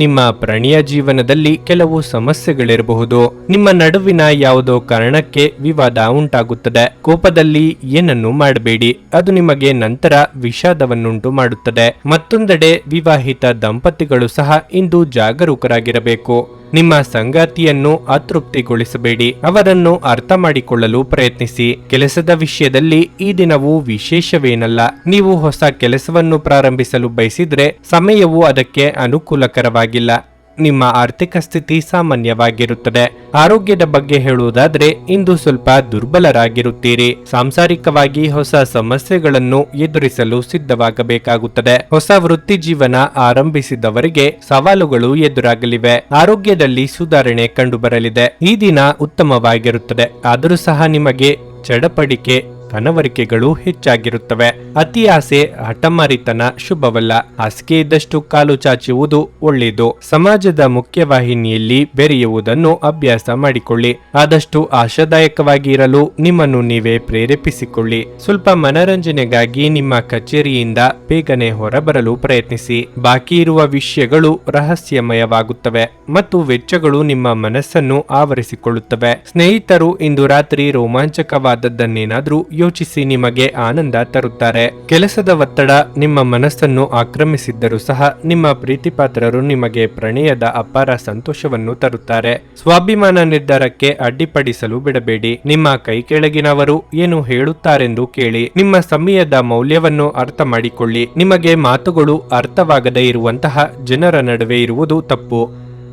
Speaker 1: ನಿಮ್ಮ ಪ್ರಣಯ ಜೀವನದಲ್ಲಿ ಕೆಲವು ಸಮಸ್ಯೆಗಳಿರಬಹುದು. ನಿಮ್ಮ ನಡುವಿನ ಯಾವುದೋ ಕಾರಣಕ್ಕೆ ವಿವಾದ ಉಂಟಾಗುತ್ತದೆ. ಕೋಪದಲ್ಲಿ ಏನನ್ನು ಮಾಡಬೇಡಿ, ಅದು ನಿಮಗೆ ನಂತರ ವಿಷಾದವನ್ನುಂಟು ಮಾಡುತ್ತದೆ. ಮತ್ತೊಂದೆಡೆ ವಿವಾಹಿತ ದಂಪತಿಗಳು ಸಹ ಇಂದು ಜಾಗರೂಕರಾಗಿರಬೇಕು. ನಿಮ್ಮ ಸಂಗಾತಿಯನ್ನು ಅತೃಪ್ತಿಗೊಳಿಸಬೇಡಿ, ಅವರನ್ನು ಅರ್ಥ ಮಾಡಿಕೊಳ್ಳಲು ಪ್ರಯತ್ನಿಸಿ. ಕೆಲಸದ ವಿಷಯದಲ್ಲಿ ಈ ದಿನವೂ ವಿಶೇಷವೇನಲ್ಲ. ನೀವು ಹೊಸ ಕೆಲಸವನ್ನು ಪ್ರಾರಂಭಿಸಲು ಬಯಸಿದ್ರೆ ಸಮಯವು ಅದಕ್ಕೆ ಅನುಕೂಲಕರವಾಗಿಲ್ಲ. ನಿಮ್ಮ ಆರ್ಥಿಕ ಸ್ಥಿತಿ ಸಾಮಾನ್ಯವಾಗಿರುತ್ತದೆ. ಆರೋಗ್ಯದ ಬಗ್ಗೆ ಹೇಳುವುದಾದ್ರೆ ಇಂದು ಸ್ವಲ್ಪ ದುರ್ಬಲರಾಗಿರುತ್ತೀರಿ. ಸಾಂಸಾರಿಕವಾಗಿ ಹೊಸ ಸಮಸ್ಯೆಗಳನ್ನು ಎದುರಿಸಲು ಸಿದ್ಧವಾಗಬೇಕಾಗುತ್ತದೆ. ಹೊಸ ವೃತ್ತಿ ಜೀವನ ಆರಂಭಿಸಿದವರಿಗೆ ಸವಾಲುಗಳು ಎದುರಾಗಲಿವೆ. ಆರೋಗ್ಯದಲ್ಲಿ ಸುಧಾರಣೆ ಕಂಡುಬರಲಿದೆ. ಈ ದಿನ ಉತ್ತಮವಾಗಿರುತ್ತದೆ. ಆದರೂ ಸಹ ನಿಮಗೆ ಚಡಪಡಿಕೆ ಕನವರಿಕೆಗಳು ಹೆಚ್ಚಾಗಿರುತ್ತವೆ. ಅತಿ ಆಸೆ ಹಠಮಾರಿತನ ಶುಭವಲ್ಲ. ಹಾಸಿಗೆ ಇದ್ದಷ್ಟು ಕಾಲು ಚಾಚುವುದು ಒಳ್ಳೆಯದು. ಸಮಾಜದ ಮುಖ್ಯವಾಹಿನಿಯಲ್ಲಿ ಬೆರೆಯುವುದನ್ನು ಅಭ್ಯಾಸ ಮಾಡಿಕೊಳ್ಳಿ. ಆದಷ್ಟು ಆಶಾದಾಯಕವಾಗಿ ಇರಲು ನಿಮ್ಮನ್ನು ನೀವೇ ಪ್ರೇರೇಪಿಸಿಕೊಳ್ಳಿ. ಸ್ವಲ್ಪ ಮನರಂಜನೆಗಾಗಿ ನಿಮ್ಮ ಕಚೇರಿಯಿಂದ ಬೇಗನೆ ಹೊರಬರಲು ಪ್ರಯತ್ನಿಸಿ. ಬಾಕಿ ಇರುವ ವಿಷಯಗಳು ರಹಸ್ಯಮಯವಾಗುತ್ತವೆ ಮತ್ತು ವೆಚ್ಚಗಳು ನಿಮ್ಮ ಮನಸ್ಸನ್ನು ಆವರಿಸಿಕೊಳ್ಳುತ್ತವೆ. ಸ್ನೇಹಿತರು ಇಂದು ರಾತ್ರಿ ರೋಮಾಂಚಕವಾದದ್ದನ್ನೇನಾದ್ರೂ ಯೋಚಿಸಿ ನಿಮಗೆ ಆನಂದ ತರುತ್ತಾರೆ. ಕೆಲಸದ ಒತ್ತಡ ನಿಮ್ಮ ಮನಸ್ಸನ್ನು ಆಕ್ರಮಿಸಿದ್ದರೂ ಸಹ ನಿಮ್ಮ ಪ್ರೀತಿಪಾತ್ರರು ನಿಮಗೆ ಪ್ರಣಯದ ಅಪಾರ ಸಂತೋಷವನ್ನು ತರುತ್ತಾರೆ. ಸ್ವಾಭಿಮಾನ ನಿರ್ಧಾರಕ್ಕೆ ಅಡ್ಡಿಪಡಿಸಲು ಬಿಡಬೇಡಿ. ನಿಮ್ಮ ಕೈ ಕೆಳಗಿನವರು ಏನು ಹೇಳುತ್ತಾರೆಂದು ಕೇಳಿ. ನಿಮ್ಮ ಸಮಯದ ಮೌಲ್ಯವನ್ನು ಅರ್ಥ ಮಾಡಿಕೊಳ್ಳಿ. ನಿಮಗೆ ಮಾತುಗಳು ಅರ್ಥವಾಗದೇ ಇರುವಂತಹ ಜನರ ನಡುವೆ ಇರುವುದು ತಪ್ಪು.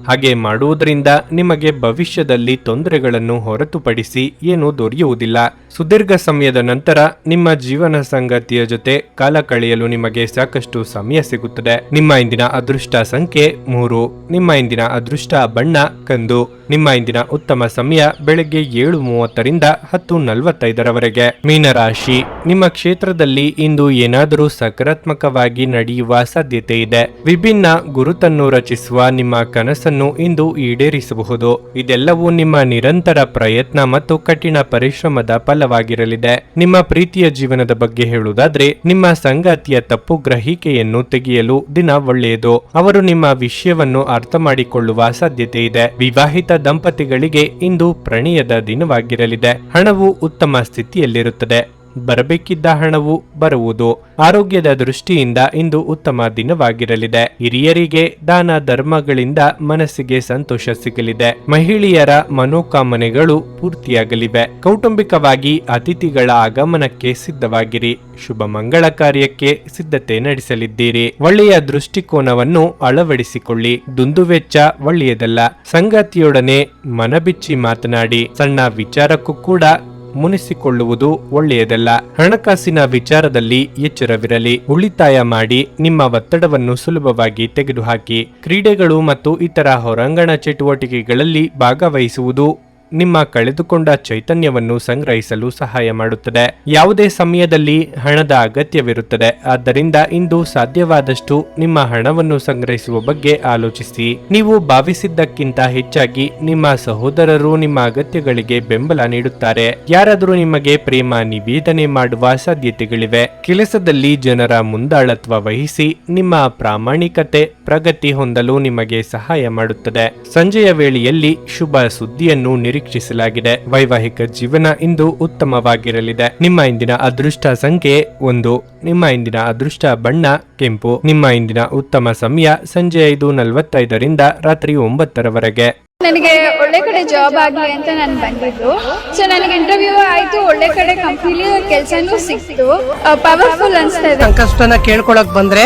Speaker 1: ಹಾಗೆ ಮಾಡುವುದರಿಂದ ನಿಮಗೆ ಭವಿಷ್ಯದಲ್ಲಿ ತೊಂದರೆಗಳನ್ನು ಹೊರತುಪಡಿಸಿ ಏನೂ ದೊರೆಯುವುದಿಲ್ಲ. ಸುದೀರ್ಘ ಸಮಯದ ನಂತರ ನಿಮ್ಮ ಜೀವನ ಸಂಗಾತಿಯ ಜೊತೆ ಕಾಲ ಕಳೆಯಲು ನಿಮಗೆ ಸಾಕಷ್ಟು ಸಮಯ ಸಿಗುತ್ತದೆ. ನಿಮ್ಮ ಇಂದಿನ ಅದೃಷ್ಟ ಸಂಖ್ಯೆ 3. ನಿಮ್ಮ ಇಂದಿನ ಅದೃಷ್ಟ ಬಣ್ಣ ಕಂದು. ನಿಮ್ಮ ಇಂದಿನ ಉತ್ತಮ ಸಮಯ ಬೆಳಗ್ಗೆ 7:30 10:45 ಮೀನರಾಶಿ. ನಿಮ್ಮ ಕ್ಷೇತ್ರದಲ್ಲಿ ಇಂದು ಏನಾದರೂ ಸಕಾರಾತ್ಮಕವಾಗಿ ನಡೆಯುವ ಸಾಧ್ಯತೆ ಇದೆ. ವಿಭಿನ್ನ ಗುರುತನ್ನು ರಚಿಸುವ ನಿಮ್ಮ ಕನಸನ್ನು ಇಂದು ಈಡೇರಿಸಬಹುದು. ಇದೆಲ್ಲವೂ ನಿಮ್ಮ ನಿರಂತರ ಪ್ರಯತ್ನ ಮತ್ತು ಕಠಿಣ ಪರಿಶ್ರಮದ ಫಲವಾಗಿರಲಿದೆ. ನಿಮ್ಮ ಪ್ರೀತಿಯ ಜೀವನದ ಬಗ್ಗೆ ಹೇಳುವುದಾದ್ರೆ ನಿಮ್ಮ ಸಂಗಾತಿಯ ತಪ್ಪು ಗ್ರಹಿಕೆಯನ್ನು ತೆಗೆಯಲು ದಿನ ಒಳ್ಳೆಯದು. ಅವರು ನಿಮ್ಮ ವಿಷಯವನ್ನು ಅರ್ಥ ಮಾಡಿಕೊಳ್ಳುವ ಸಾಧ್ಯತೆ ಇದೆ. ವಿವಾಹಿತ ದಂಪತಿಗಳಿಗೆ ಇಂದು ಪ್ರಣಯದ ದಿನವಾಗಿರಲಿದೆ. ಹಣವು ಉತ್ತಮ ಸ್ಥಿತಿಯಲ್ಲಿರುತ್ತದೆ. ಬರಬೇಕಿದ್ದ ಹಣವು ಬರುವುದು. ಆರೋಗ್ಯದ ದೃಷ್ಟಿಯಿಂದ ಇಂದು ಉತ್ತಮ ದಿನವಾಗಿರಲಿದೆ. ಹಿರಿಯರಿಗೆ ದಾನ ಧರ್ಮಗಳಿಂದ ಮನಸ್ಸಿಗೆ ಸಂತೋಷ ಸಿಗಲಿದೆ. ಮಹಿಳೆಯರ ಮನೋಕಾಮನೆಗಳು ಪೂರ್ತಿಯಾಗಲಿವೆ. ಕೌಟುಂಬಿಕವಾಗಿ ಅತಿಥಿಗಳ ಆಗಮನಕ್ಕೆ ಸಿದ್ಧವಾಗಿರಿ. ಶುಭ ಮಂಗಳ ಕಾರ್ಯಕ್ಕೆ ಸಿದ್ಧತೆ ನಡೆಸಲಿದ್ದೀರಿ. ಒಳ್ಳೆಯ ದೃಷ್ಟಿಕೋನವನ್ನು ಅಳವಡಿಸಿಕೊಳ್ಳಿ. ದುಂದುವೆಚ್ಚ ಒಳ್ಳೆಯದಲ್ಲ. ಸಂಗಾತಿಯೊಡನೆ ಮನಬಿಚ್ಚಿ ಮಾತನಾಡಿ. ಸಣ್ಣ ವಿಚಾರಕ್ಕೂ ಕೂಡ ಮುನಿಸಿಕೊಳ್ಳುವುದು ಒಳ್ಳೆಯದಲ್ಲ. ಹಣಕಾಸಿನ ವಿಚಾರದಲ್ಲಿ ಎಚ್ಚರವಿರಲಿ. ಉಳಿತಾಯ ಮಾಡಿ ನಿಮ್ಮ ಒತ್ತಡವನ್ನು ಸುಲಭವಾಗಿ ತೆಗೆದುಹಾಕಿ. ಕ್ರೀಡೆಗಳು ಮತ್ತು ಇತರ ಹೊರಾಂಗಣ ಚಟುವಟಿಕೆಗಳಲ್ಲಿ ಭಾಗವಹಿಸುವುದು ನಿಮ್ಮ ಕಳೆದುಕೊಂಡ ಚೈತನ್ಯವನ್ನು ಸಂಗ್ರಹಿಸಲು ಸಹಾಯ ಮಾಡುತ್ತದೆ. ಯಾವುದೇ ಸಮಯದಲ್ಲಿ ಹಣದ ಅಗತ್ಯವಿರುತ್ತದೆ. ಆದ್ದರಿಂದ ಇಂದು ಸಾಧ್ಯವಾದಷ್ಟು ನಿಮ್ಮ ಹಣವನ್ನು ಸಂಗ್ರಹಿಸುವ ಬಗ್ಗೆ ಆಲೋಚಿಸಿ. ನೀವು ಭಾವಿಸಿದ್ದಕ್ಕಿಂತ ಹೆಚ್ಚಾಗಿ ನಿಮ್ಮ ಸಹೋದರರು ನಿಮ್ಮ ಅಗತ್ಯಗಳಿಗೆ ಬೆಂಬಲ ನೀಡುತ್ತಾರೆ. ಯಾರಾದರೂ ನಿಮಗೆ ಪ್ರೇಮ ನಿವೇದನೆ ಮಾಡುವ ಸಾಧ್ಯತೆಗಳಿವೆ. ಕೆಲಸದಲ್ಲಿ ಜನರ ಮುಂದಾಳತ್ವ ವಹಿಸಿ ನಿಮ್ಮ ಪ್ರಾಮಾಣಿಕತೆ ಪ್ರಗತಿ ಹೊಂದಲು ನಿಮಗೆ ಸಹಾಯ ಮಾಡುತ್ತದೆ. ಸಂಜೆಯ ವೇಳೆಯಲ್ಲಿ ಶುಭ ಸುದ್ದಿಯನ್ನು ನಿರೀಕ್ಷಿಸಲಾಗಿದೆ. ವೈವಾಹಿಕ ಜೀವನ ಇಂದು ಉತ್ತಮವಾಗಿರಲಿದೆ. ನಿಮ್ಮ ಇಂದಿನ ಅದೃಷ್ಟ ಸಂಖ್ಯೆ 1. ನಿಮ್ಮ ಇಂದಿನ ಅದೃಷ್ಟ ಬಣ್ಣ ಕೆಂಪು. ನಿಮ್ಮ ಇಂದಿನ ಉತ್ತಮ ಸಮಯ ಸಂಜೆ 5:45 ರಾತ್ರಿ 9
Speaker 3: ನನಗೆ ಒಳ್ಳೆ ಕಡೆ ಜಾಬ್ ಆಗಲಿ ಅಂತ ನಾನು ಬಂದಿದ್ದು. ಸೊ ನನಗೆ ಇಂಟರ್ವ್ಯೂ ಆಯ್ತು, ಒಳ್ಳೆ ಕಡೆ ಕಂಪ್ನಿಲಿ ಕೆಲಸನೂ ಸಿಕ್ತು. ಪವರ್ಫುಲ್ ಅನ್ಸ್ತಾ ಇದೆ.
Speaker 4: ಸಂಕಷ್ಟನ ಕೇಳ್ಕೊಳಕ್ ಬಂದ್ರೆ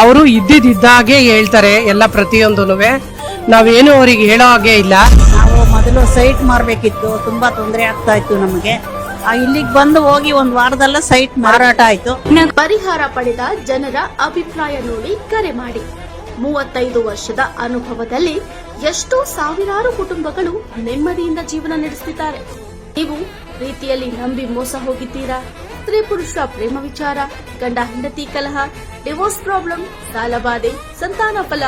Speaker 4: ಅವರು ಇದ್ದಿದ್ದಾಗೆ ಹೇಳ್ತಾರೆ ಎಲ್ಲ ಪ್ರತಿಯೊಂದೂನುವೆ. ನಾವೇನು ಅವ್ರಿಗೆ ಹೇಳೋ ಹಾಗೆ ಇಲ್ಲ.
Speaker 5: ನಾವು ಮೊದಲು ಸೈಟ್ ಮಾರಬೇಕಿತ್ತು, ತುಂಬಾ ತೊಂದರೆ ಆಗ್ತಾ ಇತ್ತು ನಮಗೆ. ಇಲ್ಲಿಗೆ ಬಂದು ಹೋಗಿ ಒಂದು ವಾರದಲ್ಲ ಸೈಟ್ ಮಾರಾಟ ಆಯ್ತು.
Speaker 6: ಪರಿಹಾರ ಪಡೆದ ಜನರ ಅಭಿಪ್ರಾಯ ನೋಡಿ ಕರೆ ಮಾಡಿ. 35 ವರ್ಷದ ಅನುಭವದಲ್ಲಿ ಎಷ್ಟೋ ಸಾವಿರಾರು ಕುಟುಂಬಗಳು ನೆಮ್ಮದಿಯಿಂದ ಜೀವನ ನಡೆಸುತ್ತಿದ್ದಾರೆ. ನೀವು ಪ್ರೀತಿಯಲ್ಲಿ ನಂಬಿ ಮೋಸ ಹೋಗಿದ್ದೀರಾ? ಸ್ತ್ರೀ ಪುರುಷ ಪ್ರೇಮ ವಿಚಾರ, ಗಂಡ ಹೆಂಡತಿ ಕಲಹ, ಡಿವೋರ್ಸ್ ಪ್ರಾಬ್ಲಮ್, ಸಾಲಬಾಧೆ, ಸಂತಾನ ಫಲ,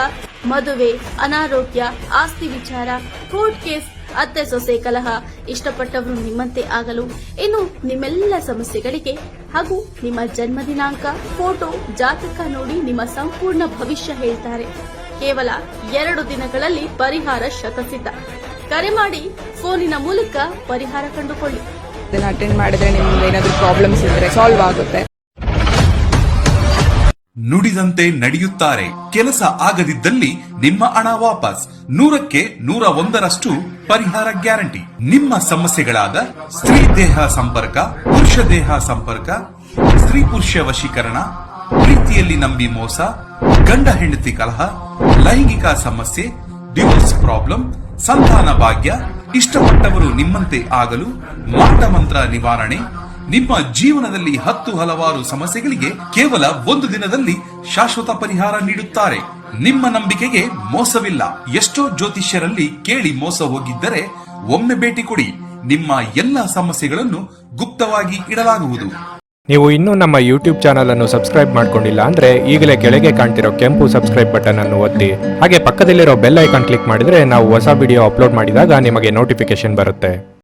Speaker 6: ಮದುವೆ, ಅನಾರೋಗ್ಯ, ಆಸ್ತಿ ವಿಚಾರ, ಕೋರ್ಟ್ ಕೇಸ್, ಅತ್ತೆ ಸೊಸೆ ಕಲಹ, ಇಷ್ಟಪಟ್ಟವರು ನಿಮ್ಮಂತೆ ಆಗಲು, ಇನ್ನು ನಿಮ್ಮೆಲ್ಲ ಸಮಸ್ಯೆಗಳಿಗೆ ಹಾಗೂ ನಿಮ್ಮ ಜನ್ಮ ದಿನಾಂಕ, ಫೋಟೋ, ಜಾತಕ ನೋಡಿ ನಿಮ್ಮ ಸಂಪೂರ್ಣ ಭವಿಷ್ಯ ಹೇಳ್ತಾರೆ. ಕೇವಲ 2 ದಿನಗಳಲ್ಲಿ ಪರಿಹಾರ ಶತಸಿದ್ಧ. ಕರೆ ಮಾಡಿ ಫೋನಿನ ಮೂಲಕ ಪರಿಹಾರ ಕಂಡುಕೊಳ್ಳಿ.
Speaker 7: ಅಟೆಂಡ್ ಮಾಡಿದ್ರೆ ನಿಮ್ಗೆ ಏನಾದ್ರೂ ಪ್ರಾಬ್ಲಮ್ಸ್ ಇದ್ರೆ ಸಾಲ್ವ್ ಆಗುತ್ತೆ.
Speaker 2: ನುಡಿದಂತೆ ನಡೆಯುತ್ತಾರೆ. ಕೆಲಸ ಆಗದಿದ್ದಲ್ಲಿ ನಿಮ್ಮ ಹಣ ವಾಪಸ್. 100ಕ್ಕೆ 101ರಷ್ಟು ಪರಿಹಾರ ಗ್ಯಾರಂಟಿ. ನಿಮ್ಮ ಸಮಸ್ಯೆಗಳಾದ ಸ್ತ್ರೀ ದೇಹ ಸಂಪರ್ಕ, ಪುರುಷ ದೇಹ ಸಂಪರ್ಕ, ಸ್ತ್ರೀ ಪುರುಷ ವಶೀಕರಣ, ಪ್ರೀತಿಯಲ್ಲಿ ನಂಬಿ ಮೋಸ, ಗಂಡ ಹೆಂಡತಿ ಕಲಹ, ಲೈಂಗಿಕ ಸಮಸ್ಯೆ, ಡಿವೋರ್ಸ್ ಪ್ರಾಬ್ಲಮ್, ಸಂತಾನ ಭಾಗ್ಯ, ಇಷ್ಟಪಟ್ಟವರು ನಿಮ್ಮಂತೆ ಆಗಲು, ಮಾಟ ಮಂತ್ರ ನಿವಾರಣೆ, ನಿಮ್ಮ ಜೀವನದಲ್ಲಿ 10 ಹಲವಾರು ಸಮಸ್ಯೆಗಳಿಗೆ ಕೇವಲ 1 ದಿನದಲ್ಲಿ ಶಾಶ್ವತ ಪರಿಹಾರ ನೀಡುತ್ತಾರೆ. ನಿಮ್ಮ ನಂಬಿಕೆಗೆ ಮೋಸವಿಲ್ಲ. ಎಷ್ಟೋ ಜ್ಯೋತಿಷ್ಯರಲ್ಲಿ ಕೇಳಿ ಮೋಸ ಹೋಗಿದ್ದರೆ ಒಮ್ಮೆ ಭೇಟಿ ಕೊಡಿ. ನಿಮ್ಮ ಎಲ್ಲ ಸಮಸ್ಯೆಗಳನ್ನು ಗುಪ್ತವಾಗಿ ಇಡಲಾಗುವುದು.
Speaker 1: ನೀವು ಇನ್ನೂ ನಮ್ಮ ಯೂಟ್ಯೂಬ್ ಚಾನಲ್ ಅನ್ನು ಸಬ್ಸ್ಕ್ರೈಬ್ ಮಾಡ್ಕೊಂಡಿಲ್ಲ ಅಂದ್ರೆ ಈಗಲೇ ಕೆಳಗೆ ಕಾಣ್ತಿರೋ ಕೆಂಪು ಸಬ್ಸ್ಕ್ರೈಬ್ ಬಟನ್ ಅನ್ನು ಒತ್ತಿ. ಹಾಗೆ ಪಕ್ಕದಲ್ಲಿರೋ ಬೆಲ್ ಐಕಾನ್ ಕ್ಲಿಕ್ ಮಾಡಿದ್ರೆ ನಾವು ಹೊಸ ವಿಡಿಯೋ ಅಪ್ಲೋಡ್ ಮಾಡಿದಾಗ ನಿಮಗೆ ನೋಟಿಫಿಕೇಶನ್ ಬರುತ್ತೆ.